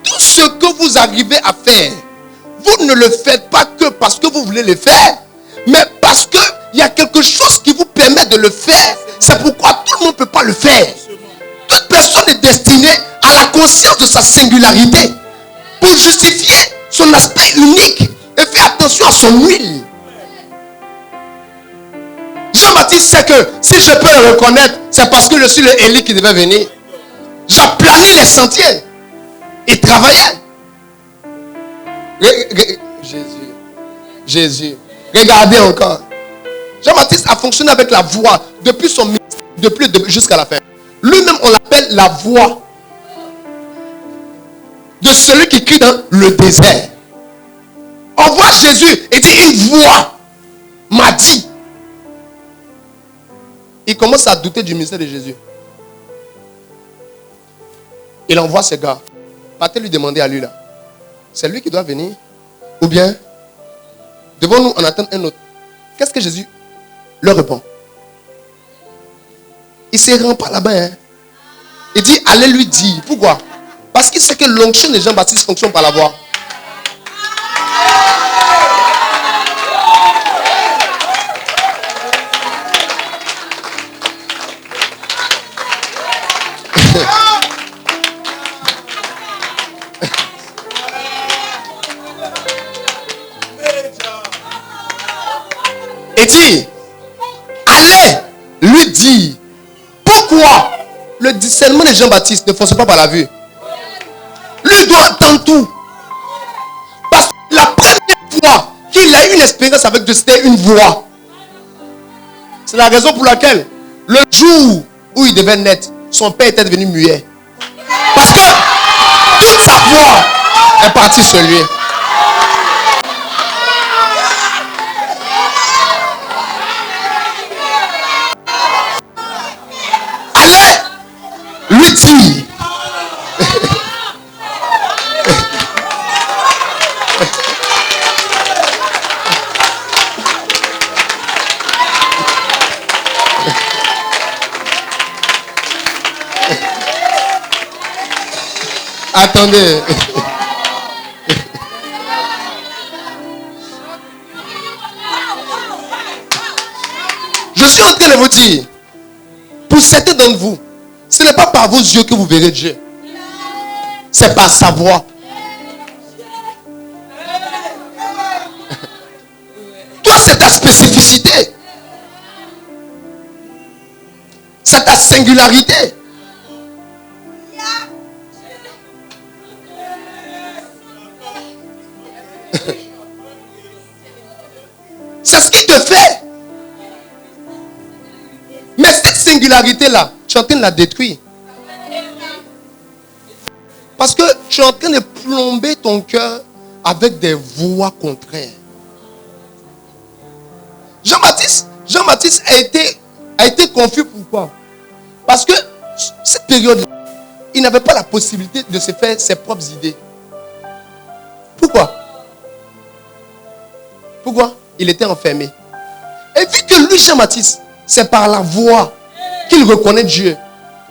tout ce que vous arrivez à faire, vous ne le faites pas que parce que vous voulez le faire, mais parce qu'il y a quelque chose qui vous permet de le faire. C'est pourquoi tout le monde ne peut pas le faire. Toute personne est destinée à la conscience de sa singularité pour justifier son aspect unique et faire attention à son huile. Jean-Baptiste sait que si je peux le reconnaître, c'est parce que je suis le Élie qui devait venir. J'aplanais les sentiers. Il travaillait. Jésus. Regardez encore. Jean-Baptiste a fonctionné avec la voix depuis son ministère, depuis jusqu'à la fin. Lui-même, on l'appelle la voix de celui qui crie dans le désert. On voit Jésus et dit une voix m'a dit. Il commence à douter du ministère de Jésus. Il envoie ses gars. Partez lui demander à lui là. C'est lui qui doit venir. Ou bien, devons-nous en attendre un autre. Qu'est-ce que Jésus leur répond? Il ne se rend pas là-bas. Hein? Il dit, allez lui dire. Pourquoi? Parce qu'il sait que l'onction de Jean-Baptiste fonctionne par la voix. Et dit, allez lui dire pourquoi le discernement de Jean-Baptiste ne fonctionne pas par la vue. Lui doit entendre tout. Parce que la première fois qu'il a eu une expérience avec Dieu, c'était une voix. C'est la raison pour laquelle le jour où il devait naître, son père était devenu muet. Parce que toute sa voix est partie sur lui. Lui dit. Attendez. Je suis en train de vous dire, pour certains d'entre vous, ce n'est pas par vos yeux que vous verrez Dieu. C'est par sa voix. Toi, c'est ta spécificité. C'est ta singularité. C'est ce qui te fait. Mais cette singularité-là, tu es en train de la détruire. Parce que tu es en train de plomber ton cœur avec des voix contraires. Jean-Baptiste a été confus. Pourquoi? Parce que cette période-là, il n'avait pas la possibilité de se faire ses propres idées. Pourquoi? Il était enfermé. Et vu que lui, Jean-Baptiste, c'est par la voix qu'il reconnaît Dieu.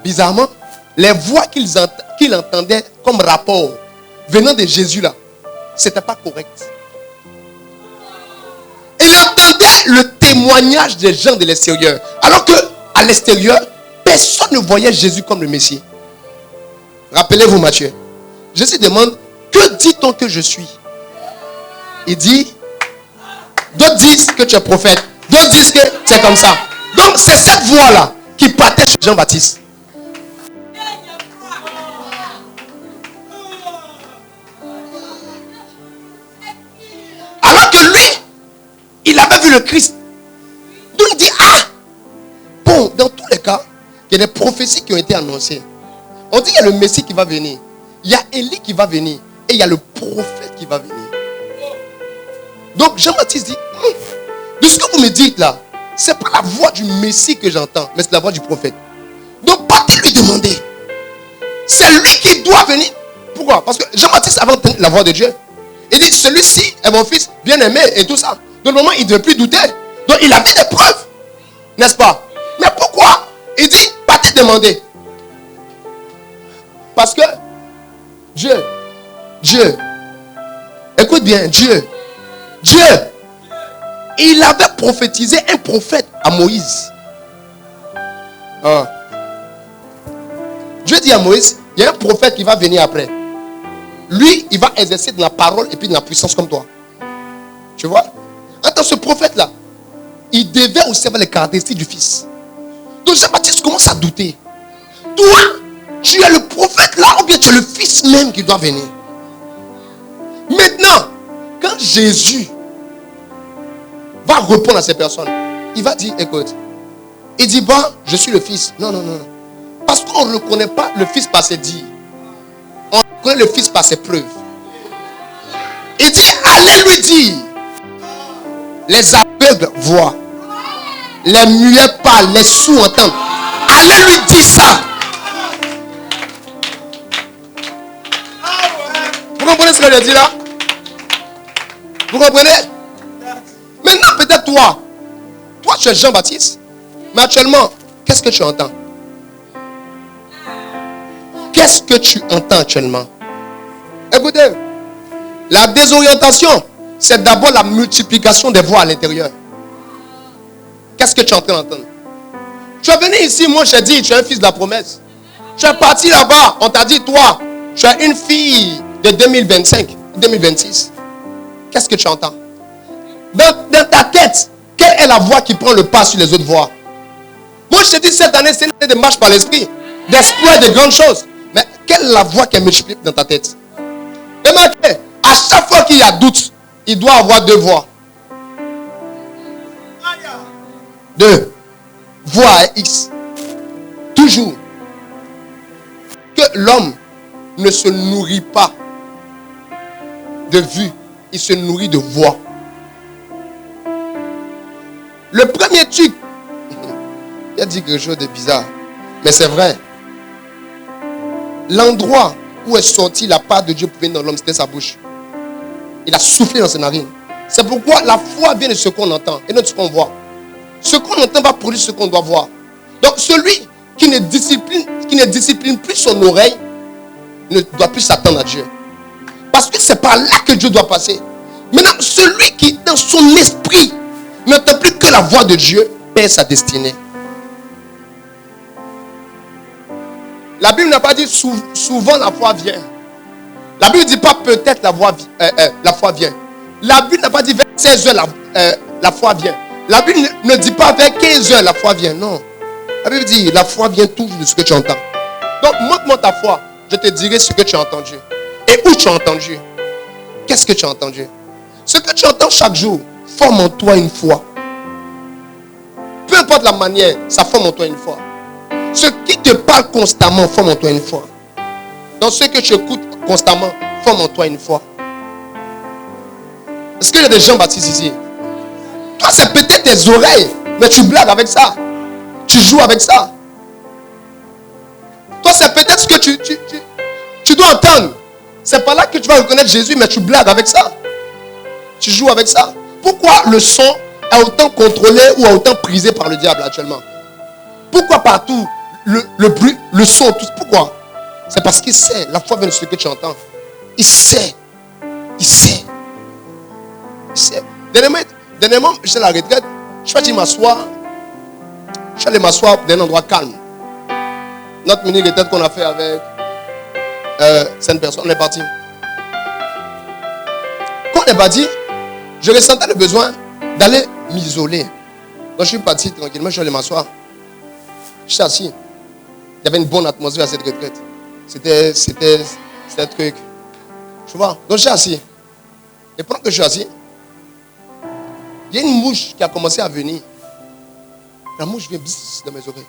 Bizarrement, les voix qu'il entendait comme rapport venant de Jésus là, c'était pas correct. Il entendait le témoignage des gens de l'extérieur. Alors que à l'extérieur, personne ne voyait Jésus comme le Messie. Rappelez-vous Matthieu. Jésus demande, que dit-on que je suis? Il dit, d'autres disent que tu es prophète. D'autres disent que c'est comme ça. Donc c'est cette voix-là qui partait sur Jean-Baptiste. Alors que lui, il a vu le Christ. Donc il dit, ah, bon, dans tous les cas, il y a des prophéties qui ont été annoncées. On dit qu'il y a le Messie qui va venir. Il y a Élie qui va venir. Et il y a le prophète qui va venir. Donc Jean-Baptiste dit, de ce que vous me dites là, ce n'est pas la voix du Messie que j'entends, mais c'est la voix du prophète. Donc partez lui demander. C'est lui qui doit venir. Pourquoi? Parce que Jean-Baptiste avait entendu la voix de Dieu. Il dit, celui-ci est mon fils bien-aimé et tout ça. Donc le moment, il ne devait plus douter. Donc il avait des preuves. N'est-ce pas? Mais pourquoi? Il dit, partez demander. Parce que Dieu, écoute bien, Dieu, il avait prophétisé un prophète à Moïse. Dieu dit à Moïse, il y a un prophète qui va venir après. Lui, il va exercer de la parole et puis de la puissance comme toi. Tu vois? Attends, ce prophète-là, il devait aussi avoir les caractéristiques du fils. Donc Jean-Baptiste commence à douter. Toi, tu es le prophète là ou bien tu es le fils même qui doit venir. Maintenant, quand Jésus va répondre à ces personnes, il va dire, écoute, il dit, bah, je suis le fils. Non. Parce qu'on ne reconnaît pas le fils par ses dires. On reconnaît le fils par ses preuves. Il dit, allez lui dire, les aveugles voient, les muets parlent, les sourds entendent. Allez lui dire ça. Vous comprenez ce que je dis là? Vous comprenez? Maintenant, peut-être toi tu es Jean-Baptiste, mais actuellement, qu'est-ce que tu entends? Qu'est-ce que tu entends actuellement? Écoutez, la désorientation, c'est d'abord la multiplication des voix à l'intérieur. Qu'est-ce que tu es en train d'entendre? Tu es venu ici, moi je t'ai dit, tu es un fils de la promesse. Tu es parti là-bas, on t'a dit, toi, tu es une fille de 2025, 2026. Qu'est-ce que tu entends? Dans ta tête, quelle est la voix qui prend le pas sur les autres voix? Moi je te dis, cette année, c'est une année de marche par l'esprit, d'exploit de grandes choses. Mais quelle est la voix qui est multipliée dans ta tête? Et maintenant, à chaque fois qu'il y a doute, il doit avoir deux voix. Deux. Voix X. Toujours. Que l'homme ne se nourrit pas de vue, il se nourrit de voix. Le premier truc, il a dit quelque chose de bizarre, mais c'est vrai. L'endroit où est sortie la part de Dieu pour venir dans l'homme, c'était sa bouche. Il a soufflé dans ses narines. C'est pourquoi la foi vient de ce qu'on entend et non de ce qu'on voit. Ce qu'on entend va produire ce qu'on doit voir. Donc celui qui ne discipline plus son oreille ne doit plus s'attendre à Dieu. Parce que c'est par là que Dieu doit passer. Maintenant, celui qui dans son esprit n'entend plus que la voix de Dieu perd sa destinée. La Bible n'a pas dit souvent la foi vient. La Bible ne dit pas peut-être la foi vient. La Bible n'a pas dit vers 16 heures la foi vient. La Bible ne dit pas vers 15 heures la foi vient. Non. La Bible dit la foi vient toujours de ce que tu entends. Donc montre-moi ta foi. Je te dirai ce que tu as entendu. Et où tu as entendu. Qu'est-ce que tu as entendu? Ce que tu entends chaque jour forme en toi une foi. Peu importe la manière, ça forme en toi une foi. Ce qui te parle constamment forme en toi une foi. Donc ce que tu écoutes constamment forme en toi une foi. Est-ce qu'il y a des gens baptisés ici? Toi c'est peut-être tes oreilles, mais tu blagues avec ça. Tu joues avec ça. Toi c'est peut-être ce que tu dois entendre. C'est pas là que tu vas reconnaître Jésus, mais tu blagues avec ça. Tu joues avec ça. Pourquoi le son est autant contrôlé ou est autant prisé par le diable actuellement? Pourquoi partout le bruit, le son, tout? Pourquoi? C'est parce qu'il sait. La foi vient de ce que tu entends. Il sait. Il sait. Il sait. Dernièrement, j'étais à la retraite. Je suis allé m'asseoir. Je suis allé m'asseoir dans un endroit calme. Notre mini-retraite qu'on a fait avec cette personne, on est parti. Quand on est parti, je ressentais le besoin d'aller m'isoler. Donc je suis parti tranquillement, je suis allé m'asseoir. Je suis assis. Il y avait une bonne atmosphère à cette retraite. C'était un truc. Tu vois? Donc je suis assis. Et pendant que je suis assis, Il y a une mouche qui a commencé à venir. La mouche vient dans mes oreilles.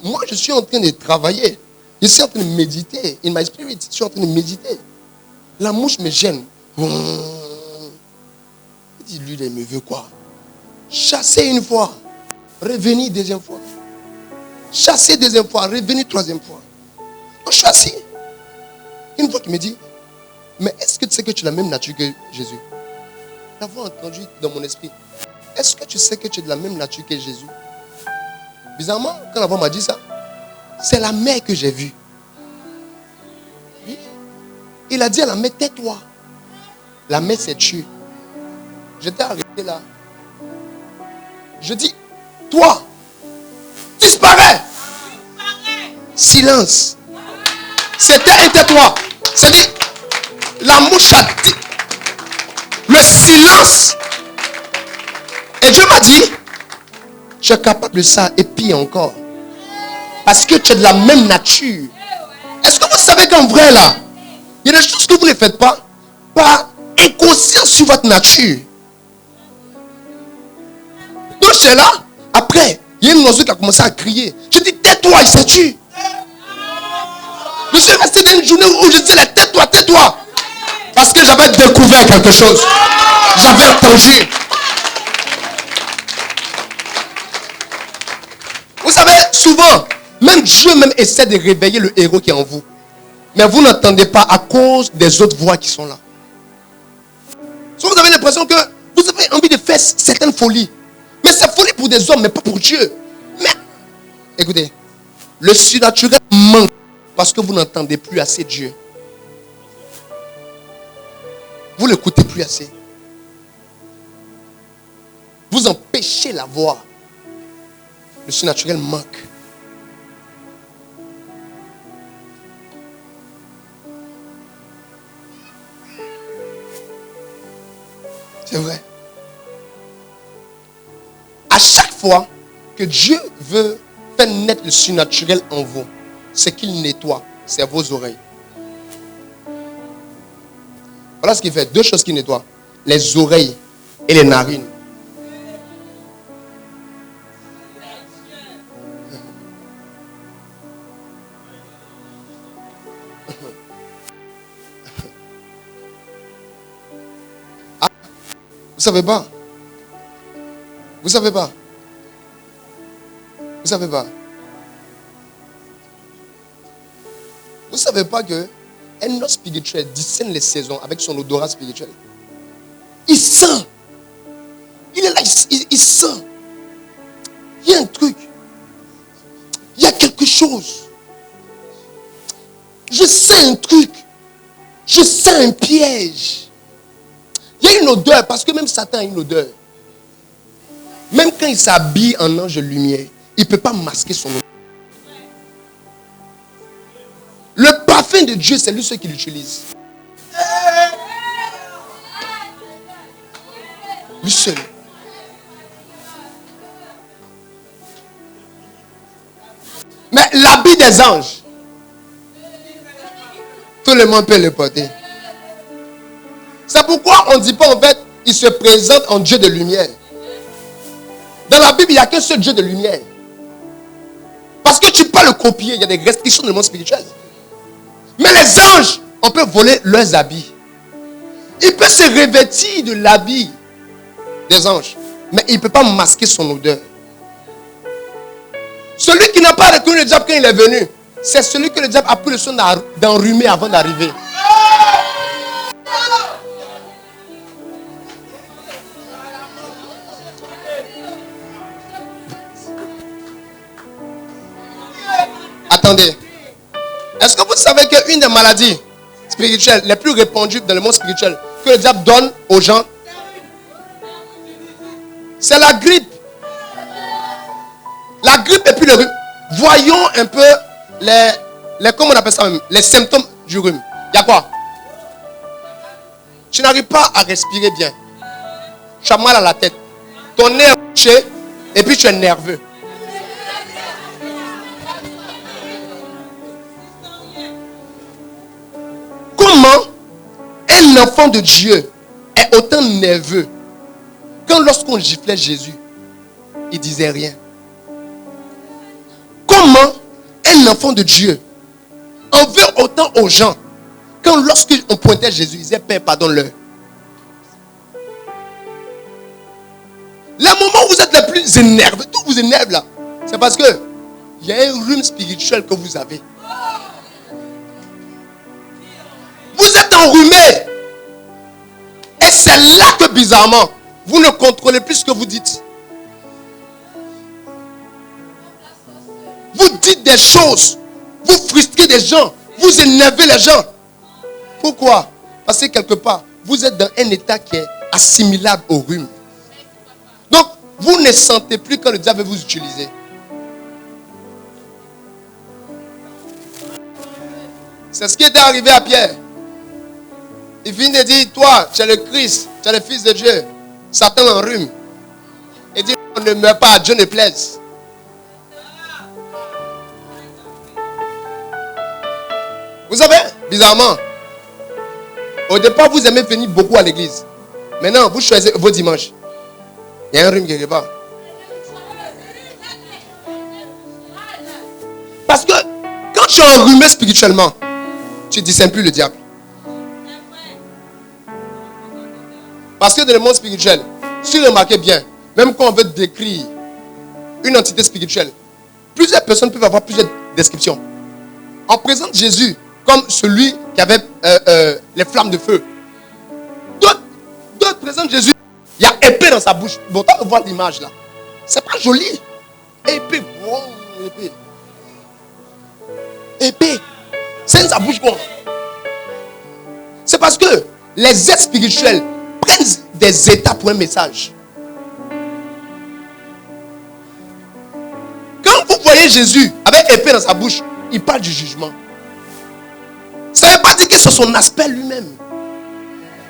Moi, je suis en train de travailler. Je suis en train de méditer. In my spirit, je suis en train de méditer. La mouche me gêne. Il dit, lui, il me veut quoi? Chasser une fois, revenir deuxième fois. Chasser deuxième fois, revenir troisième fois. On chassit. Une fois qu'il me dit, mais est-ce que tu sais que tu as la même nature que Jésus? La voix entendue dans mon esprit. Est-ce que tu sais que tu es de la même nature que Jésus? Bizarrement, quand la voix m'a dit ça, c'est la mère que j'ai vue. Oui. Il a dit à la mère, tais-toi. La mère s'est tuée. J'étais arrêté là. Je dis, toi, disparais. Silence. C'était et tais-toi. C'est dit, la mouche a dit, le silence. Et Dieu m'a dit, tu es capable de ça et pire encore. Parce que tu es de la même nature. Est-ce que vous savez qu'en vrai là, il y a des choses que vous ne faites pas par inconscience sur votre nature. Donc c'est là, après, il y a une oiseau qui a commencé à crier. Je dis, tais-toi, il s'est tué. Je suis resté dans une journée où je disais, tais-toi, tais-toi. Parce que j'avais découvert quelque chose. J'avais entendu. Vous savez, souvent, même Dieu même essaie de réveiller le héros qui est en vous. Mais vous n'entendez pas à cause des autres voix qui sont là. Soit vous avez l'impression que vous avez envie de faire certaines folies. Mais c'est folie pour des hommes, mais pas pour Dieu. Mais, écoutez, le surnaturel manque parce que vous n'entendez plus assez Dieu. Vous ne l'écoutez plus assez. Vous empêchez la voix. Le surnaturel manque. C'est vrai. À chaque fois que Dieu veut faire naître le surnaturel en vous, c'est qu'il nettoie, c'est vos oreilles. Voilà ce qu'il fait. Deux choses qu'il nettoie. Les oreilles et les narines. Ah, vous savez pas? Vous savez pas? Vous savez pas? Vous savez pas que un homme spirituel discerne les saisons avec son odorat spirituel? Il sent. Il est là, il sent. Il y a un truc. Il y a quelque chose. Je sens un truc. Je sens un piège. Il y a une odeur, parce que même Satan a une odeur. Même quand il s'habille en ange de lumière, il ne peut pas masquer son odeur. Le parfum de Dieu, c'est lui seul qui l'utilise. Lui seul. Mais l'habit des anges, tout le monde peut le porter. C'est pourquoi on ne dit pas en fait, il se présente en Dieu de lumière. Dans la Bible, il n'y a qu'un seul Dieu de lumière. Parce que tu peux le copier, il y a des restrictions dans le monde spirituel. Mais les anges, on peut voler leurs habits. Il peut se revêtir de l'habit des anges. Mais il ne peut pas masquer son odeur. Celui qui n'a pas reconnu le diable quand il est venu, c'est celui que le diable a pris le soin d'enrhumer avant d'arriver. Attendez. Est-ce que vous savez qu'une des maladies spirituelles les plus répandues dans le monde spirituel que le diable donne aux gens, c'est la grippe. La grippe et puis le rhume. Voyons un peu comment on appelle ça même, les symptômes du rhume. Il y a quoi? Tu n'arrives pas à respirer bien. Tu as mal à la tête. Ton nez est bouché et puis tu es nerveux. Comment un enfant de Dieu est autant nerveux lorsqu'on giflait Jésus, il disait rien. Comment un enfant de Dieu en veut autant aux gens quand lorsqu'on pointait Jésus, il disait Père, pardonne-leur. Les moments où vous êtes les plus énervés, tout vous énerve là, c'est parce que il y a un rhume spirituel que vous avez. Vous êtes enrhumé. Et c'est là que bizarrement, vous ne contrôlez plus ce que vous dites. Vous dites des choses. Vous frustrez des gens. Vous énervez les gens. Pourquoi? Parce que quelque part, vous êtes dans un état qui est assimilable au rhume. Donc, vous ne sentez plus quand le diable vous utilise. C'est ce qui était arrivé à Pierre. Il vient de dire, toi, tu es le Christ, tu es le Fils de Dieu. Satan en rhume. Il dit, on ne meurt pas, Dieu ne plaise. Vous savez, bizarrement, au départ, vous aimez venir beaucoup à l'église. Maintenant, vous choisissez vos dimanches. Il y a un rhume quelque part. Parce que quand tu es enrhumé spirituellement, tu ne discernes plus le diable. Parce que dans le monde spirituel, si vous remarquez bien, même quand on veut décrire une entité spirituelle, plusieurs personnes peuvent avoir plusieurs descriptions. On présente Jésus comme celui qui avait les flammes de feu. D'autres présentent Jésus, il y a épée dans sa bouche. Bon, quand on voit l'image là, c'est pas joli. Épée, bon, épée. Épée. C'est dans sa bouche quoi. C'est parce que les êtres spirituels prennent des états pour un message. Quand vous voyez Jésus avec épée dans sa bouche, il parle du jugement. Ça ne veut pas dire que c'est son aspect lui-même.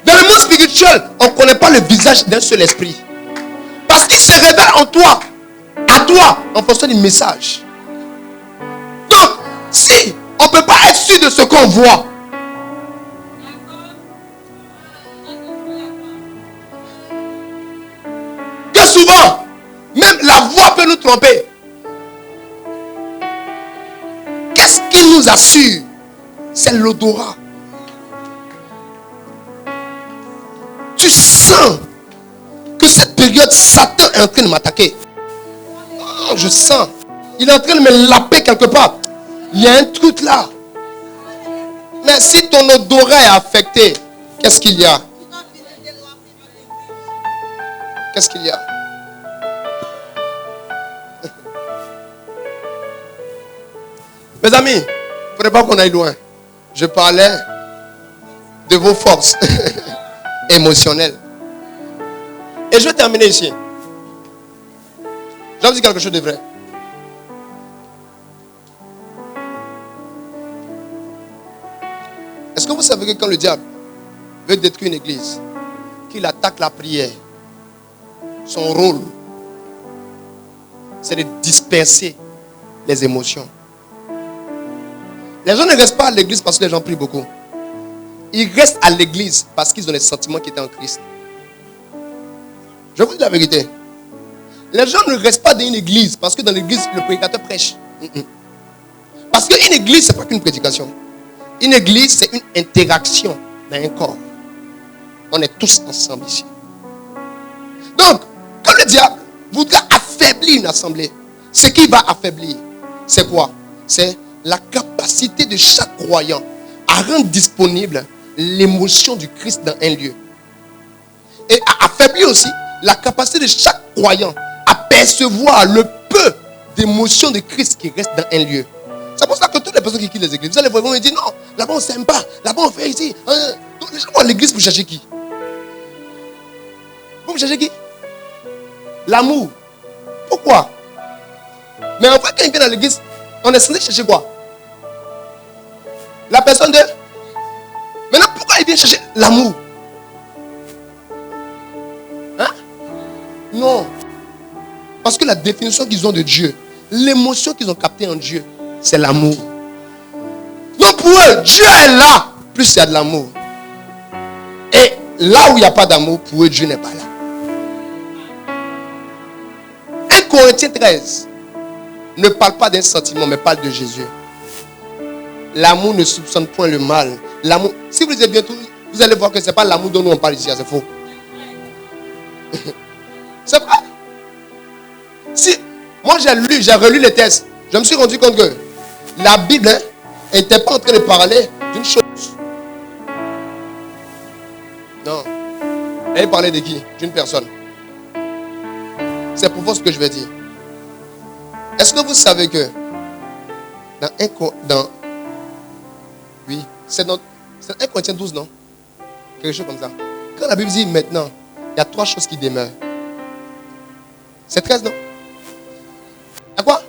Dans le monde spirituel, on ne connaît pas le visage d'un seul esprit. Parce qu'il se révèle en toi, à toi, en fonction du message. Donc, si on ne peut pas être sûr de ce qu'on voit, que souvent, même la voix peut nous tromper. Qu'est-ce qui nous assure? C'est l'odorat. Tu sens que cette période, Satan est en train de m'attaquer. Oh, je sens. Il est en train de me laper quelque part. Il y a un truc là. Mais si ton odorat est affecté, qu'est-ce qu'il y a? Qu'est-ce qu'il y a? Mes amis, il ne faudrait pas qu'on aille loin. Je parlais de vos forces émotionnelles. Et je vais terminer ici. Je vais vous dire quelque chose de vrai. Est-ce que vous savez que quand le diable veut détruire une église, qu'il attaque la prière, son rôle, c'est de disperser les émotions. Les gens ne restent pas à l'église parce que les gens prient beaucoup. Ils restent à l'église parce qu'ils ont les sentiments qui étaient en Christ. Je vous dis la vérité. Les gens ne restent pas dans une église parce que dans l'église, le prédicateur prêche. Parce qu'une église, ce n'est pas qu'une prédication. Une église, c'est une interaction dans un corps. On est tous ensemble ici. Donc, quand le diable voudra affaiblir une assemblée, ce qu'il va affaiblir, c'est quoi? C'est la capacité de chaque croyant à rendre disponible l'émotion du Christ dans un lieu. Et à affaiblir aussi la capacité de chaque croyant à percevoir le peu d'émotion de Christ qui reste dans un lieu. C'est pour ça que toutes les personnes qui quittent les églises, vous allez voir, ils vont dire non, là-bas on ne s'aime pas, là-bas on fait ici. Donc les gens vont à l'église pour chercher qui? Vous cherchez qui? L'amour. Pourquoi? Mais en fait, quand ils viennent à l'église, on est censé chercher quoi? La personne de... Maintenant, pourquoi ils viennent chercher l'amour? Hein? Non. Parce que la définition qu'ils ont de Dieu, l'émotion qu'ils ont captée en Dieu, c'est l'amour. Donc pour eux, Dieu est là, plus il y a de l'amour. Et là où il n'y a pas d'amour, pour eux, Dieu n'est pas là. Corinthiens 13 ne parle pas d'un sentiment, mais parle de Jésus. L'amour ne soupçonne point le mal. L'amour, si vous lisez bien tout, vous allez voir que ce n'est pas l'amour dont nous on parle ici, c'est faux. C'est vrai. Si, moi j'ai relu les textes, je me suis rendu compte que la Bible n'était pas en train de parler d'une chose. Non. Elle parlait de qui? D'une personne. C'est pour vous ce que je vais dire. Est-ce que vous savez que oui, c'est 1 Corinthiens 12, non? Quelque chose comme ça. Quand la Bible dit maintenant, il y a 3 choses qui demeurent. C'est 13, non? Il y a quoi?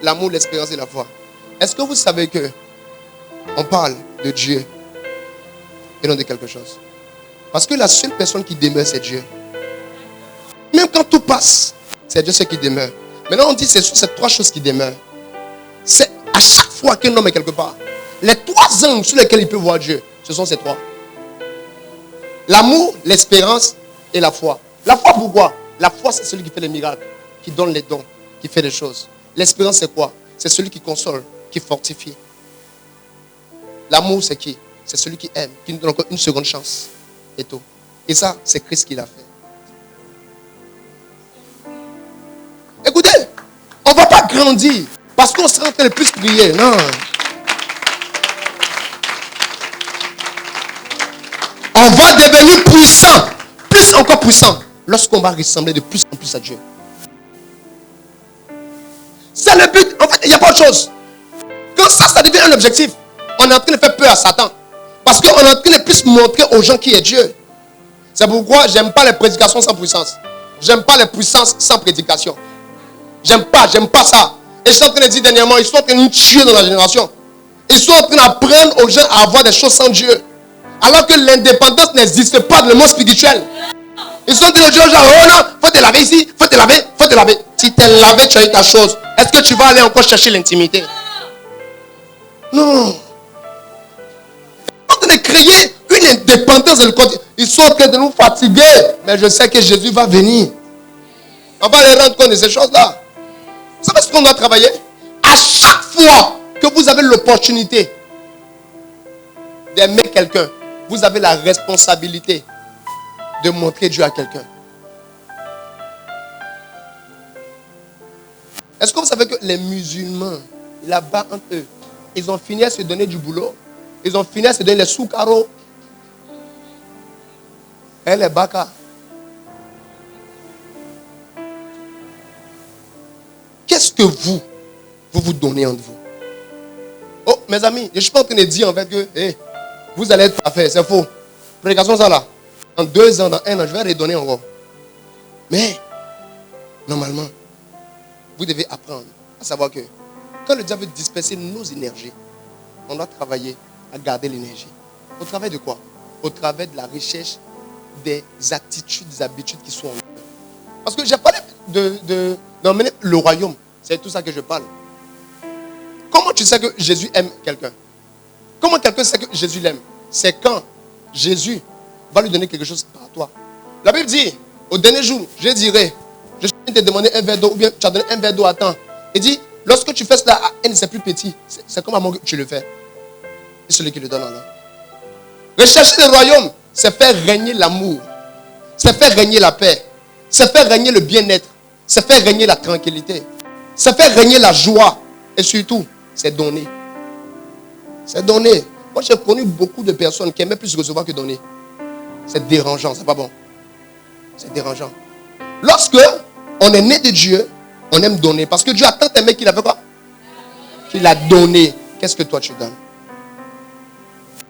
L'amour, l'espérance et la foi. Est-ce que vous savez que on parle de Dieu et non de quelque chose? Parce que la seule personne qui demeure, c'est Dieu. Même quand tout passe, c'est Dieu ce qui demeure. Maintenant, on dit que ce sont ces 3 choses qui demeurent. C'est à chaque fois qu'un homme est quelque part. Les 3 angles sur lesquels il peut voir Dieu, ce sont ces 3. L'amour, l'espérance et la foi. La foi, pourquoi? La foi, c'est celui qui fait les miracles, qui donne les dons, qui fait les choses. L'espérance, c'est quoi? C'est celui qui console, qui fortifie. L'amour, c'est qui? C'est celui qui aime, qui nous donne encore une seconde chance. Et tout. Et ça, c'est Christ qui l'a fait. Écoutez, on ne va pas grandir parce qu'on sera en train de plus prier. Non. On va devenir puissant, plus encore puissant, lorsqu'on va ressembler de plus en plus à Dieu. C'est le but. En fait, il n'y a pas autre chose. Quand ça devient un objectif, on est en train de faire peur à Satan. Parce qu'on est en train de plus montrer aux gens qui est Dieu. C'est pourquoi j'aime pas les prédications sans puissance. J'aime pas les puissances sans prédication. J'aime pas ça. Et je suis en train de dire dernièrement, ils sont en train de nous tuer dans la génération. Ils sont en train d'apprendre aux gens à avoir des choses sans Dieu. Alors que l'indépendance n'existe pas dans le monde spirituel. Ils sont en train de dire aux gens, oh non, faut te laver ici, faut te laver. Si tu es lavé, tu as eu ta chose. Est-ce que tu vas aller encore chercher l'intimité? Non. Ils sont en train de créer une indépendance dans le côté. Ils sont en train de nous fatiguer. Mais je sais que Jésus va venir. On va les rendre compte de ces choses-là. Vous savez ce qu'on doit travailler? À chaque fois que vous avez l'opportunité d'aimer quelqu'un, vous avez la responsabilité de montrer Dieu à quelqu'un. Est-ce que vous savez que les musulmans, là-bas entre eux, ils ont fini à se donner du boulot? Ils ont fini à se donner les sous-carreaux et les baka. Qu'est-ce que vous donnez entre vous? Oh, mes amis, je ne suis pas en train de dire en fait que vous allez être parfait, c'est faux. Prédication ça là. En 2 ans, dans 1 an, je vais redonner encore. Mais, normalement, vous devez apprendre à savoir que quand le diable veut disperser nos énergies, on doit travailler à garder l'énergie. Au travers de quoi? Au travers de la recherche des attitudes, des habitudes qui sont en nous. Parce que j'ai parlé d'emmener le royaume. C'est tout ça que je parle. Comment tu sais que Jésus aime quelqu'un? Comment quelqu'un sait que Jésus l'aime? C'est quand Jésus va lui donner quelque chose par toi. La Bible dit, au dernier jour, je dirai, je suis te demander un verre d'eau, ou bien tu as donné un verre d'eau à temps. Il dit, lorsque tu fais cela à un de ses plus petits, c'est comme à moi que tu le fais. Et celui qui le donne alors. Rechercher le royaume, c'est faire régner l'amour. C'est faire régner la paix. C'est faire régner le bien-être. C'est faire régner la tranquillité. C'est faire régner la joie. Et surtout, c'est donner. C'est donner. Moi, j'ai connu beaucoup de personnes qui aimaient plus recevoir que donner. C'est dérangeant, c'est pas bon. C'est dérangeant. Lorsque on est né de Dieu, on aime donner. Parce que Dieu a tant aimé qu'il a fait quoi? Qu'il a donné. Qu'est-ce que toi tu donnes?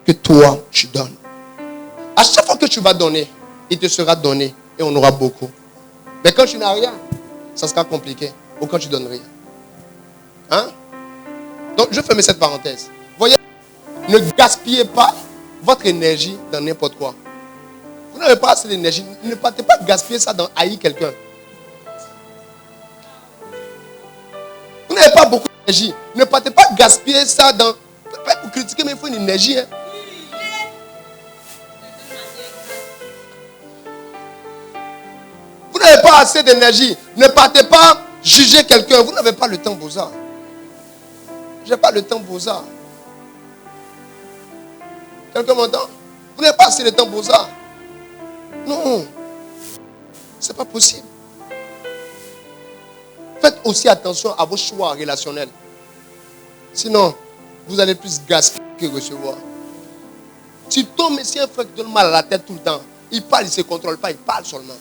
Que toi tu donnes. À chaque fois que tu vas donner, il te sera donné et on aura beaucoup. Mais quand tu n'as rien, ça sera compliqué. Ou quand tu donnes rien. Hein? Donc, je ferme cette parenthèse. Voyez, ne gaspillez pas votre énergie dans n'importe quoi. Vous n'avez pas assez d'énergie. Ne partez pas gaspiller ça dans haïr quelqu'un. Vous n'avez pas beaucoup d'énergie. Ne partez pas gaspiller ça dans... Pas pour critiquer, mais il faut une énergie. Hein. pas assez d'énergie. Ne partez pas juger quelqu'un. Vous n'avez pas le temps pour ça. Je n'ai pas le temps pour ça. Quelqu'un m'entend? Vous n'avez pas assez de temps pour ça. Non. C'est pas possible. Faites aussi attention à vos choix relationnels. Sinon, vous allez plus gaspiller que recevoir. Tu tombes, mais si un frère qui donne mal à la tête tout le temps, il parle, il ne se contrôle pas, il parle seulement.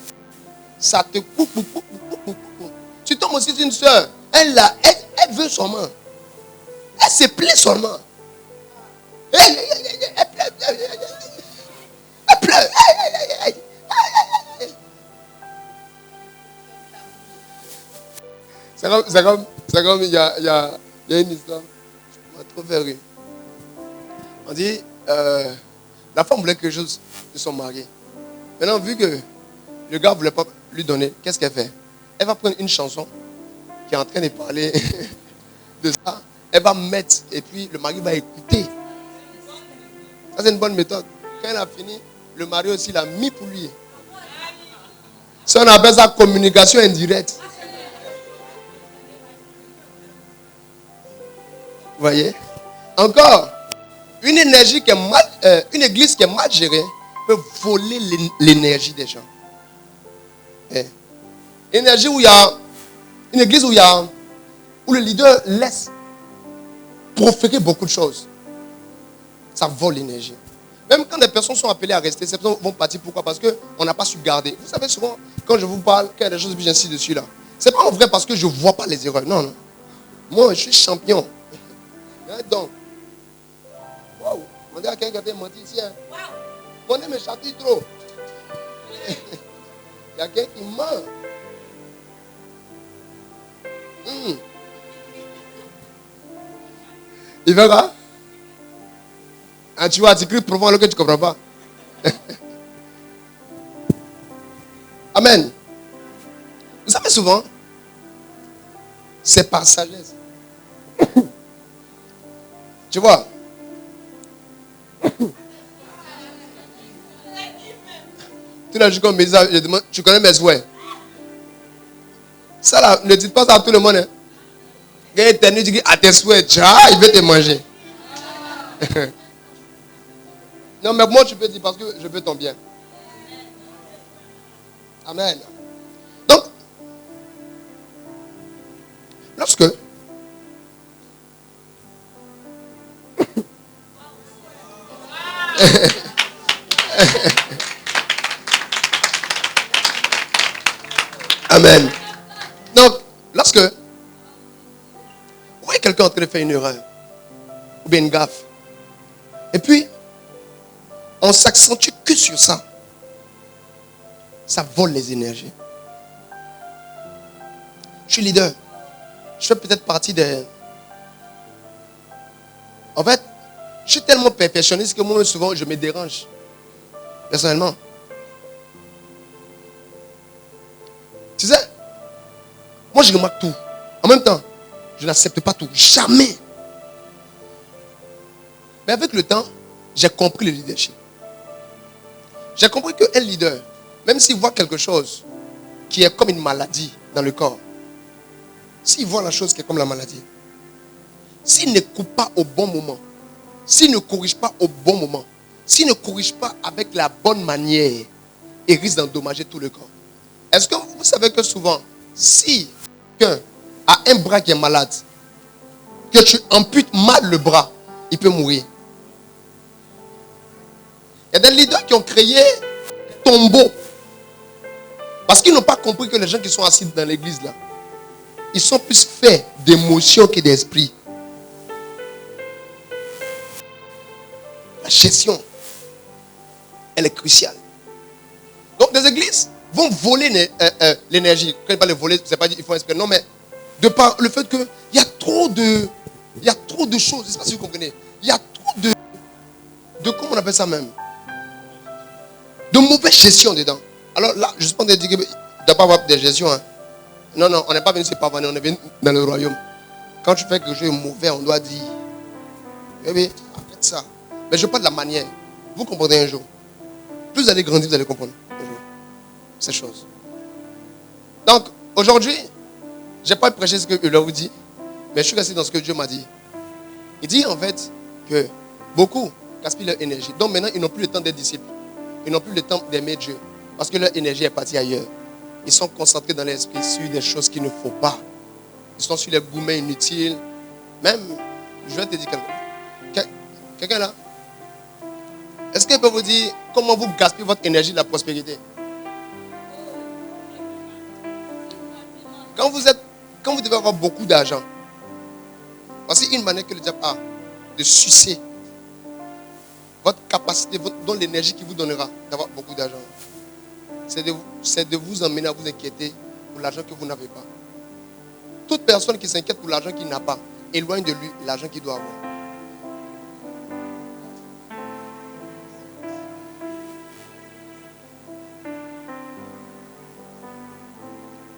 Ça te coupe. Tu tombes aussi sur une soeur, elle veut seulement. Elle se plaît seulement. Elle pleure. C'est comme il y a une histoire. On m'a trop fait rire. On dit, la femme voulait quelque chose de son mari. Maintenant, vu que le gars ne voulait pas lui donner, qu'est-ce qu'elle fait? Elle va prendre une chanson qui est en train de parler de ça. Elle va mettre et puis le mari va écouter. Ça, c'est une bonne méthode. Quand elle a fini, le mari aussi l'a mis pour lui. Ça, on appelle ça communication indirecte. Vous voyez? Encore, une énergie qui est mal, une église qui est mal gérée peut voler l'énergie des gens. Énergie où il y a une église où le leader laisse proférer beaucoup de choses. Ça vole l'énergie. Même quand des personnes sont appelées à rester, ces personnes vont partir. Pourquoi? Parce qu'on n'a pas su garder. Vous savez, souvent, quand je vous parle, qu'il y a des choses que j'insiste dessus là, c'est pas en vrai parce que je ne vois pas les erreurs. Non. Moi, je suis champion. Donc, wow. On dit à quelqu'un qui a menti ici. Hein. Wow. On me chatouille trop. Il y a quelqu'un qui ment. Il verra. Tu vois, tu cries profond alors que tu ne comprends pas. Amen. Vous savez souvent, c'est par sagesse. Tu vois. Tout le jour comme je demande, tu connais mes souhaits. Ça là, ne dites pas ça à tout le monde. Hein. Quand il t'éternue, tu dis à tes souhaits, il veut te manger. Non, mais moi, je peux dire parce que je veux ton bien. Amen. Donc, lorsque Amen. Donc, lorsque vous voyez quelqu'un en train de faire une erreur, ou bien une gaffe, et puis, on s'accentue que sur ça, ça vole les énergies. Je suis leader. Je fais peut-être partie des... En fait, je suis tellement perfectionniste que moi, souvent, je me dérange. Personnellement. Tu sais, moi, je remarque tout. En même temps, je n'accepte pas tout. Jamais. Mais avec le temps, j'ai compris le leadership. J'ai compris qu'un leader, même s'il voit quelque chose qui est comme une maladie dans le corps, s'il voit la chose qui est comme la maladie, s'il ne coupe pas au bon moment, s'il ne corrige pas au bon moment, s'il ne corrige pas avec la bonne manière, il risque d'endommager tout le corps. Est-ce que vous savez que souvent, si quelqu'un a un bras qui est malade, que tu amputes mal le bras, il peut mourir. Il y a des leaders qui ont créé tombeaux. Parce qu'ils n'ont pas compris que les gens qui sont assis dans l'église là, ils sont plus faits d'émotions que d'esprit. La gestion, elle est cruciale. Donc des églises vont voler l'énergie. Quand ils parlent de voler, c'est pas dit qu'il faut espérer. Non, mais de par le fait qu'il y a trop de choses. Je ne sais pas si vous comprenez. Il y a trop de comment on appelle ça même? De mauvaise gestion dedans. Alors là, je ne suis pas en train de dire qu'il ne doit pas avoir de gestion. Hein. Non, on n'est pas venu se pavaner, on est venu dans le royaume. Quand tu fais quelque chose de mauvais, on doit dire, eh bien, arrête ça. Mais je parle de la manière. Vous comprenez un jour. Plus vous allez grandir, vous allez comprendre un jour ces choses. Donc, aujourd'hui, je n'ai pas prêché ce que je leur dit, mais je suis resté dans ce que Dieu m'a dit. Il dit en fait que beaucoup gaspillent leur énergie. Donc maintenant, ils n'ont plus le temps d'être disciples. Ils n'ont plus le temps d'aimer Dieu. Parce que leur énergie est partie ailleurs. Ils sont concentrés dans l'esprit sur des choses qu'il ne faut pas. Ils sont sur les gourmets inutiles. Même, je vais te dire quelqu'un là. Est-ce qu'il peut vous dire comment vous gaspillez votre énergie de la prospérité? Quand vous devez avoir beaucoup d'argent, voici une manière que le diable a de sucer votre capacité, dans l'énergie qu'il vous donnera d'avoir beaucoup d'argent. C'est de vous emmener à vous inquiéter pour l'argent que vous n'avez pas. Toute personne qui s'inquiète pour l'argent qu'il n'a pas, éloigne de lui l'argent qu'il doit avoir.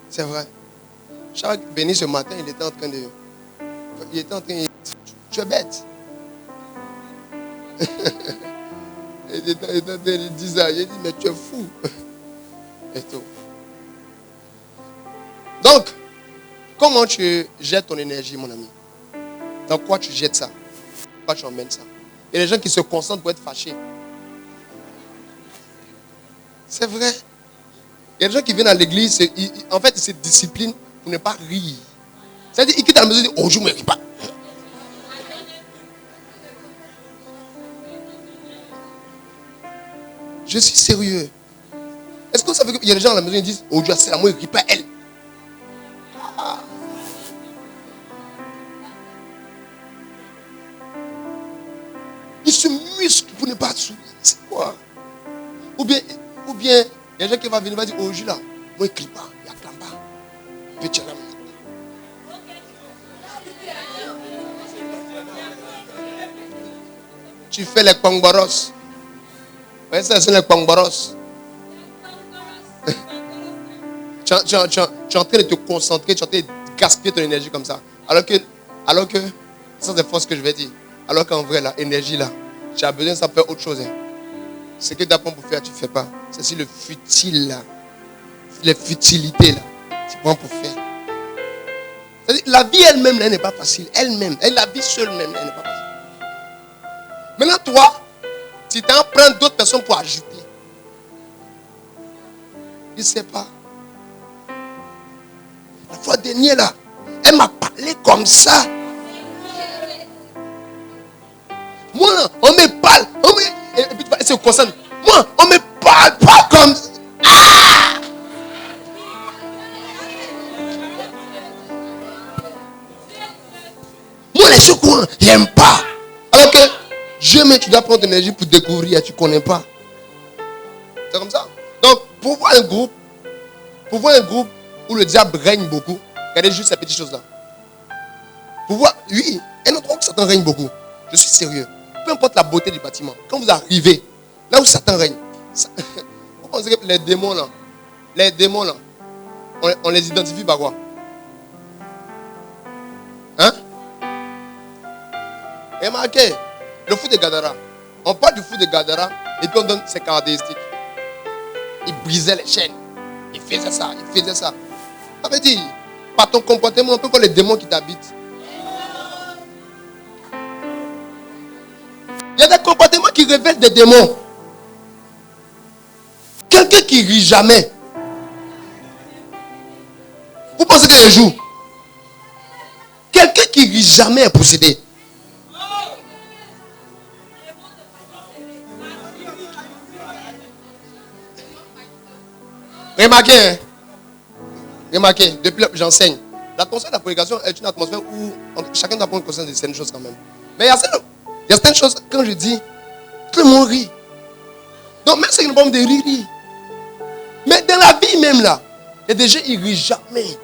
C'est vrai. Chaque béni ce matin, il était en train de... Tu es bête. Il était en train de dire ça. Il dit, mais tu es fou. Et tout. Donc, comment tu jettes ton énergie, mon ami? Dans quoi tu jettes ça? Pourquoi tu emmènes ça? Il y a des gens qui se concentrent pour être fâchés. C'est vrai. Il y a des gens qui viennent à l'église, en fait, ils se disciplinent pour ne pas rire. C'est-à-dire, ils quittent à la maison et disent, oh, je ne me ris pas. Je suis sérieux. Est-ce que vous savez qu'il y a des gens à la maison qui disent, oh Dieu, c'est la moi, il ne rit pas elle. Ah. Ils se musclent pour ne pas sourire. C'est quoi? Ou bien, il y a des gens qui vont venir et dire, oh Dieu, là, moi, il ne crie pas, il n'acclame pas. Petit homme. Tu fais les pangbaros. Ouais, ça, c'est les pangbaros. Tu es en train de te concentrer, tu es en train de gaspiller ton énergie comme ça. Alors que ça c'est faux ce que je vais dire. Alors qu'en vrai, la énergie là, tu as besoin de ça pour faire autre chose. Hein. Ce que tu apprends pour faire, tu ne fais pas. C'est si le futile là, les futilités là, tu prends pour faire. C'est-à-dire, la vie elle-même, elle n'est pas facile. Elle-même, la vie seule même, elle n'est pas facile. Maintenant, toi, tu t'en prends d'autres personnes pour ajouter. Je ne sais pas. La fois dernière, là, elle m'a parlé comme ça. Moi, on me parle. Et puis, elle se concentre. Moi, on me parle pas comme ça. Ah! Moi, les secours, je n'aime pas. Alors que Dieu, mais tu dois prendre ton énergie pour découvrir, tu ne connais pas. C'est comme ça. Donc, pour voir un groupe où le diable règne beaucoup, regardez juste ces petites choses-là. Pour voir, oui, un autre où Satan règne beaucoup. Je suis sérieux. Peu importe la beauté du bâtiment, quand vous arrivez, là où Satan règne, vous pensez que les démons là, on les identifie par quoi? Hein? Remarquez, le fou de Gadara. On parle du fou de Gadara et puis on donne ses caractéristiques. Il brisait les chaînes. Il faisait ça. Ça veut dire, par ton comportement, on peut voir les démons qui t'habitent. Il y a des comportements qui révèlent des démons. Quelqu'un qui rit jamais. Vous pensez qu'il joue? Quelqu'un qui rit jamais est possédé. Remarquez, depuis que j'enseigne, l'atmosphère de la prédication est une atmosphère où chacun doit prendre conscience de certaines choses quand même. Mais il y a certaines choses, quand je dis, tout le monde rit. Donc même si ils n'ont pas de rire. Mais dans la vie même là, il y a des gens qui ne rient jamais.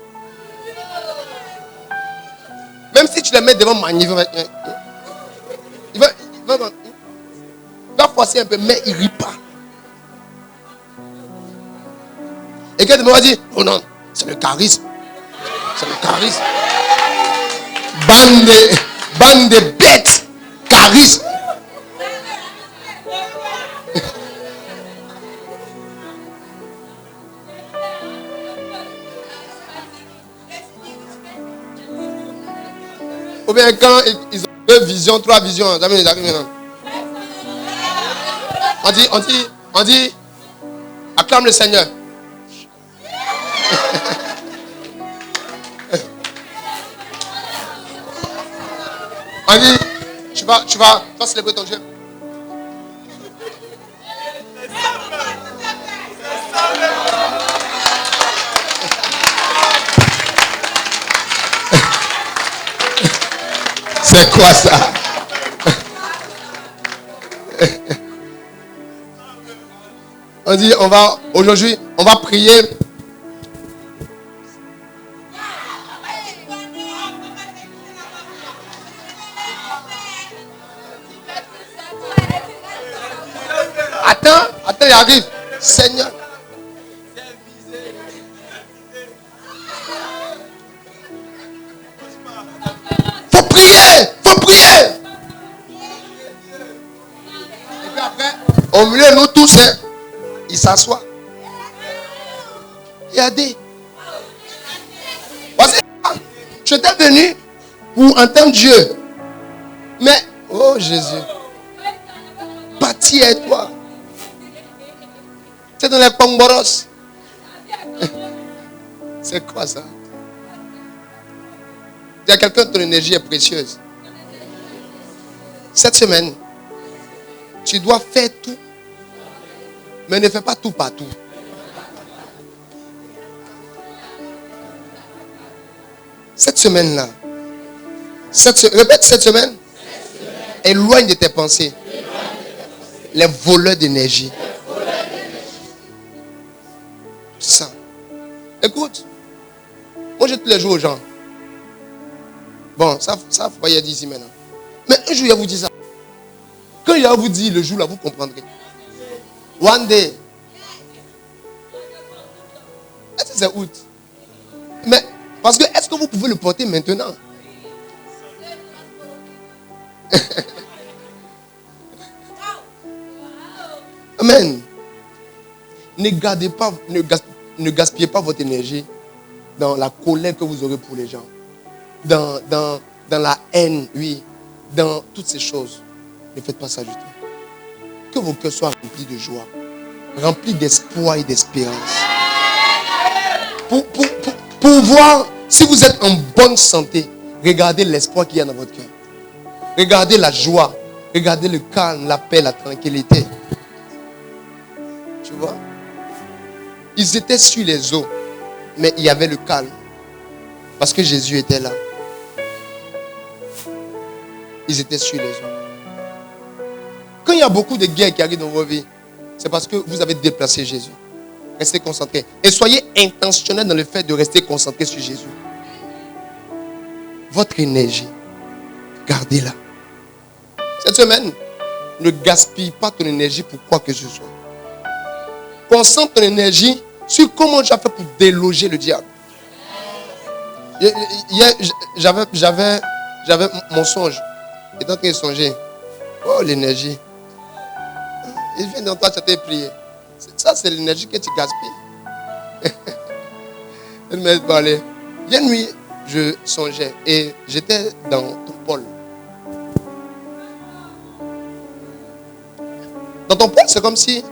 Même si tu les mets devant Magnifique, il va forcer un peu, mais il ne rit pas. Et quelqu'un va dire, oh non, c'est le charisme. C'est le charisme. Bande de bêtes. Charisme. Ou bien quand ils ont 2 visions, 3 visions, jamais ils arrivent maintenant. On dit, acclame le Seigneur. On dit, tu vas célébrer ton Dieu. C'est quoi ça? On dit, aujourd'hui, on va prier. Attends, il arrive. Seigneur. Faut prier. Et puis après, au milieu de nous tous, il s'assoit. Il a dit, voici, je t'ai venu pour entendre Dieu. Mais, oh Jésus, bâti est toi. C'est dans les Pongboros. C'est quoi ça? Il y a quelqu'un, ton énergie est précieuse. Cette semaine, tu dois faire tout. Mais ne fais pas tout partout. Cette semaine-là, répète cette semaine, éloigne de tes pensées les voleurs d'énergie. C'est ça. Écoute, moi je tous les jours aux gens. Bon, ça faut pas y dire ici maintenant. Mais un jour il va vous dire ça. Quand il va vous dire le jour là, vous comprendrez. One day. Est-ce que c'est août? Mais, parce que, est-ce que vous pouvez le porter maintenant? Amen. Ne gaspillez pas votre énergie dans la colère que vous aurez pour les gens. Dans la haine, oui. Dans toutes ces choses. Ne faites pas ça du tout. Que vos cœurs soient remplis de joie, remplis d'espoir et d'espérance. Pour voir si vous êtes en bonne santé, regardez l'espoir qu'il y a dans votre cœur. Regardez la joie, regardez le calme, la paix, la tranquillité. Tu vois? Ils étaient sur les eaux, mais il y avait le calme. Parce que Jésus était là. Ils étaient sur les eaux. Quand il y a beaucoup de guerres qui arrivent dans vos vies, c'est parce que vous avez déplacé Jésus. Restez concentrés. Et soyez intentionnels dans le fait de rester concentrés sur Jésus. Votre énergie, gardez-la. Cette semaine, ne gaspille pas ton énergie pour quoi que ce soit. Concentre ton énergie sur comment tu as fait pour déloger le diable. Hier, j'avais mon songe. J'étais en train de songer. Oh, l'énergie. Il vient dans toi, tu as prié. Ça, c'est l'énergie que tu gaspilles. Elle m'a parlé. Hier nuit, je songeais et j'étais dans ton pôle. Dans ton pôle, c'est comme si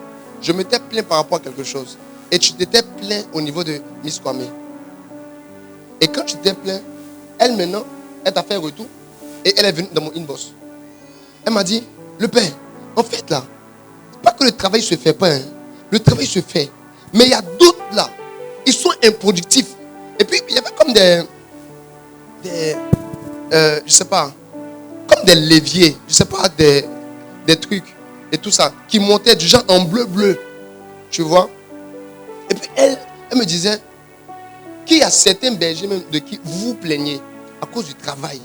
je m'étais plaint par rapport à quelque chose. Et tu t'étais plaint au niveau de Miss Kwame. Et quand tu t'es plaint, elle maintenant, elle t'a fait un retour et elle est venue dans mon inbox. Elle m'a dit, le père, en fait là, pas que le travail se fait pas. Hein. Le travail se fait. Mais il y a d'autres là. Ils sont improductifs. Et puis, il y avait comme je sais pas, comme des leviers, je sais pas, des trucs et tout ça, qui montaient du genre en bleu. Tu vois? Et puis, elle me disait qu'il y a certains bergers même de qui vous vous plaignez à cause du travail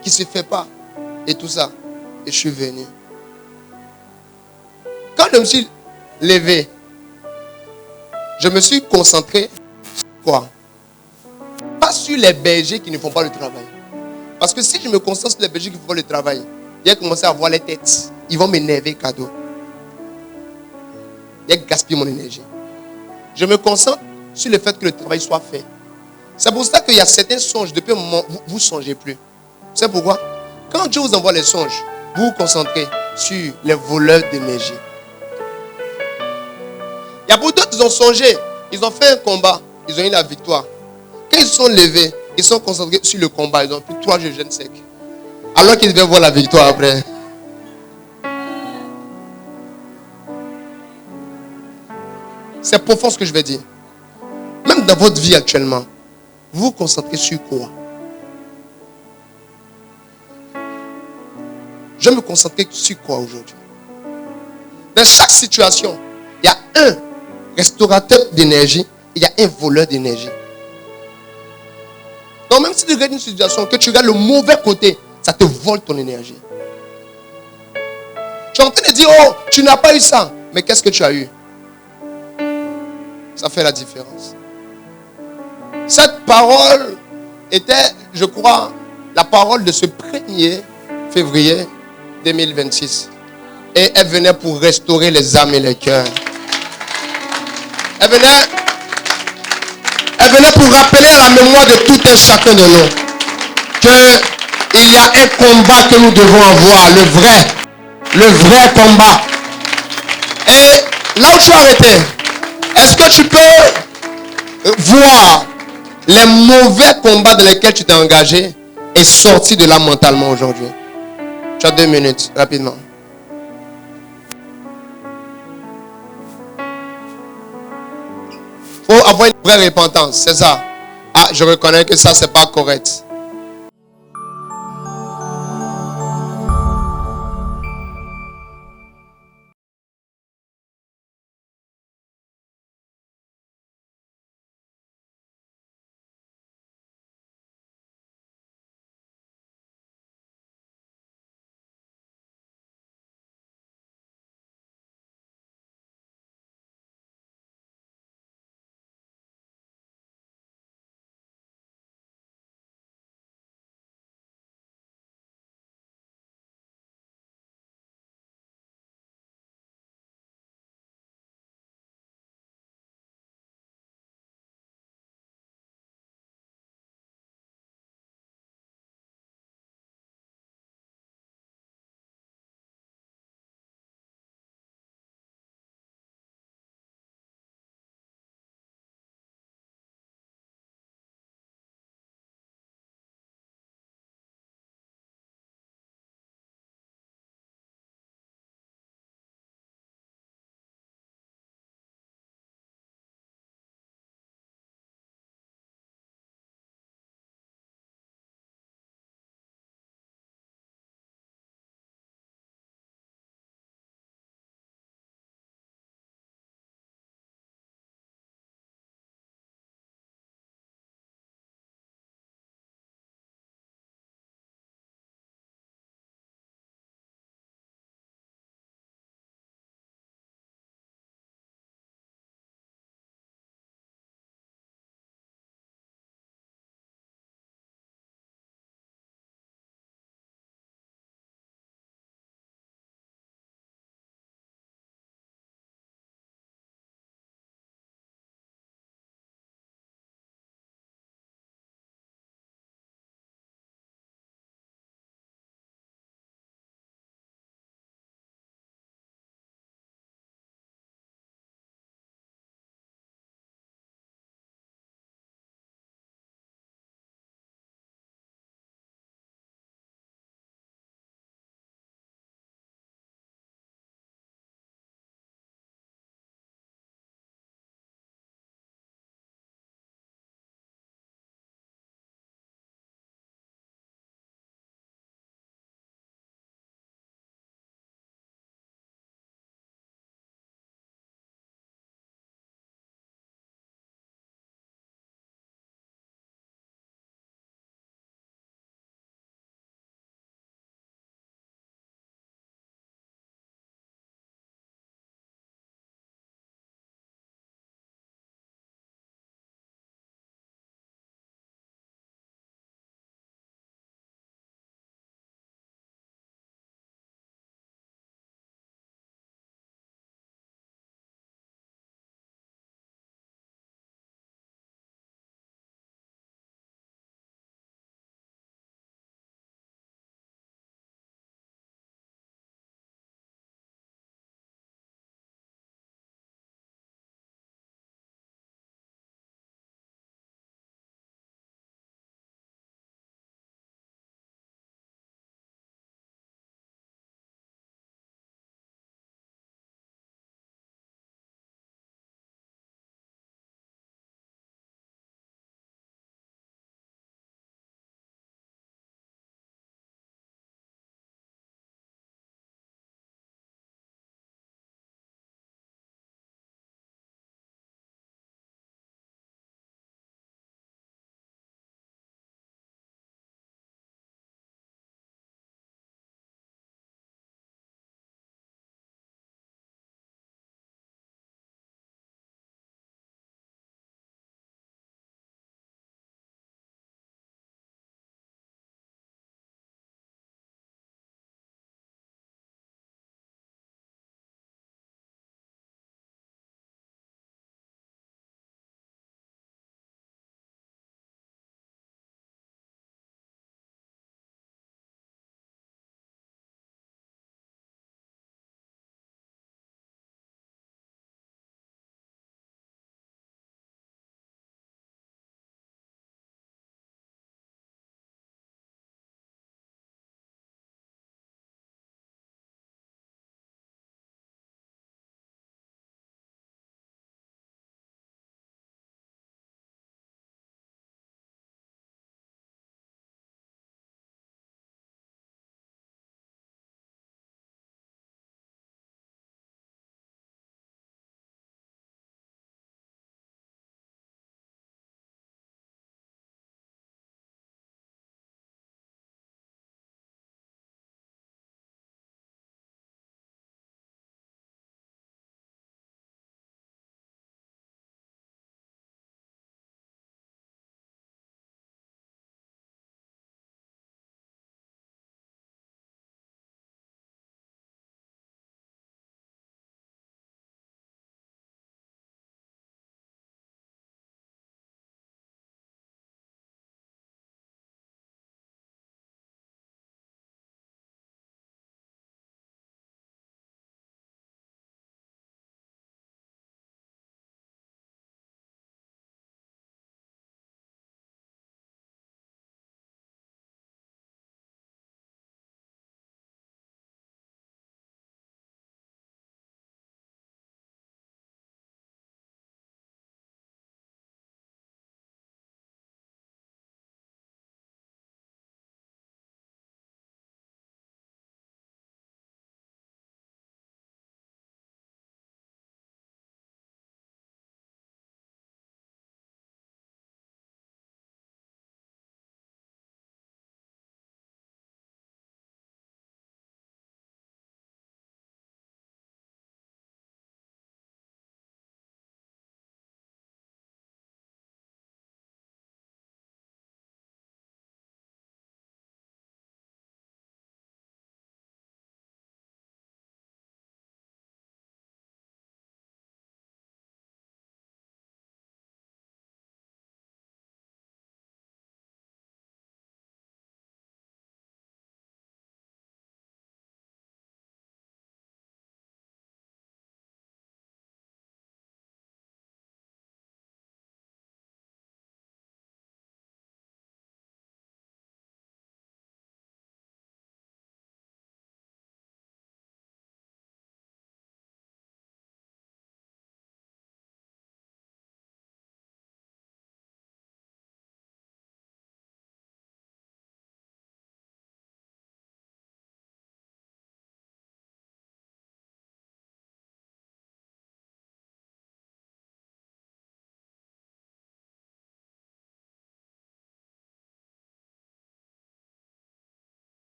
qui ne se fait pas et tout ça. Et je suis venu. Quand je me suis levé, je me suis concentré sur quoi? Pas sur les bergers qui ne font pas le travail. Parce que si je me concentre sur les bergers qui font pas le travail, ils vont commencer à voir les têtes. Ils vont m'énerver, cadeau. Ils vont gaspiller mon énergie. Je me concentre sur le fait que le travail soit fait. C'est pour ça qu'il y a certains songes, depuis un moment, vous ne songez plus. C'est pourquoi? Quand Dieu vous envoie les songes, vous vous concentrez sur les voleurs d'énergie. Il y a beaucoup d'autres qui ont songé. Ils ont fait un combat. Ils ont eu la victoire. Quand ils se sont levés, ils sont concentrés sur le combat. Ils ont pris 3 jours de jeûne sec. Alors qu'ils devaient voir la victoire après. C'est profond ce que je vais dire. Même dans votre vie actuellement, vous vous concentrez sur quoi? Je vais me concentrer sur quoi aujourd'hui? Dans chaque situation, il y a un restaurateur d'énergie et il y a un voleur d'énergie. Donc même si tu regardes une situation, que tu regardes le mauvais côté, ça te vole ton énergie. Tu es en train de dire, oh, tu n'as pas eu ça. Mais qu'est-ce que tu as eu? Ça fait la différence. Cette parole était, je crois, la parole de ce 1er février 2026. Et elle venait pour restaurer les âmes et les cœurs. Elle venait pour rappeler à la mémoire de tout un chacun de nous qu'il y a un combat que nous devons avoir, le vrai combat. Et là où tu as arrêté, est-ce que tu peux voir les mauvais combats dans lesquels tu t'es engagé et sortir de là mentalement aujourd'hui? Tu as 2 minutes, rapidement. Il faut avoir une vraie repentance, c'est ça. Ah, je reconnais que ça, c'est pas correct.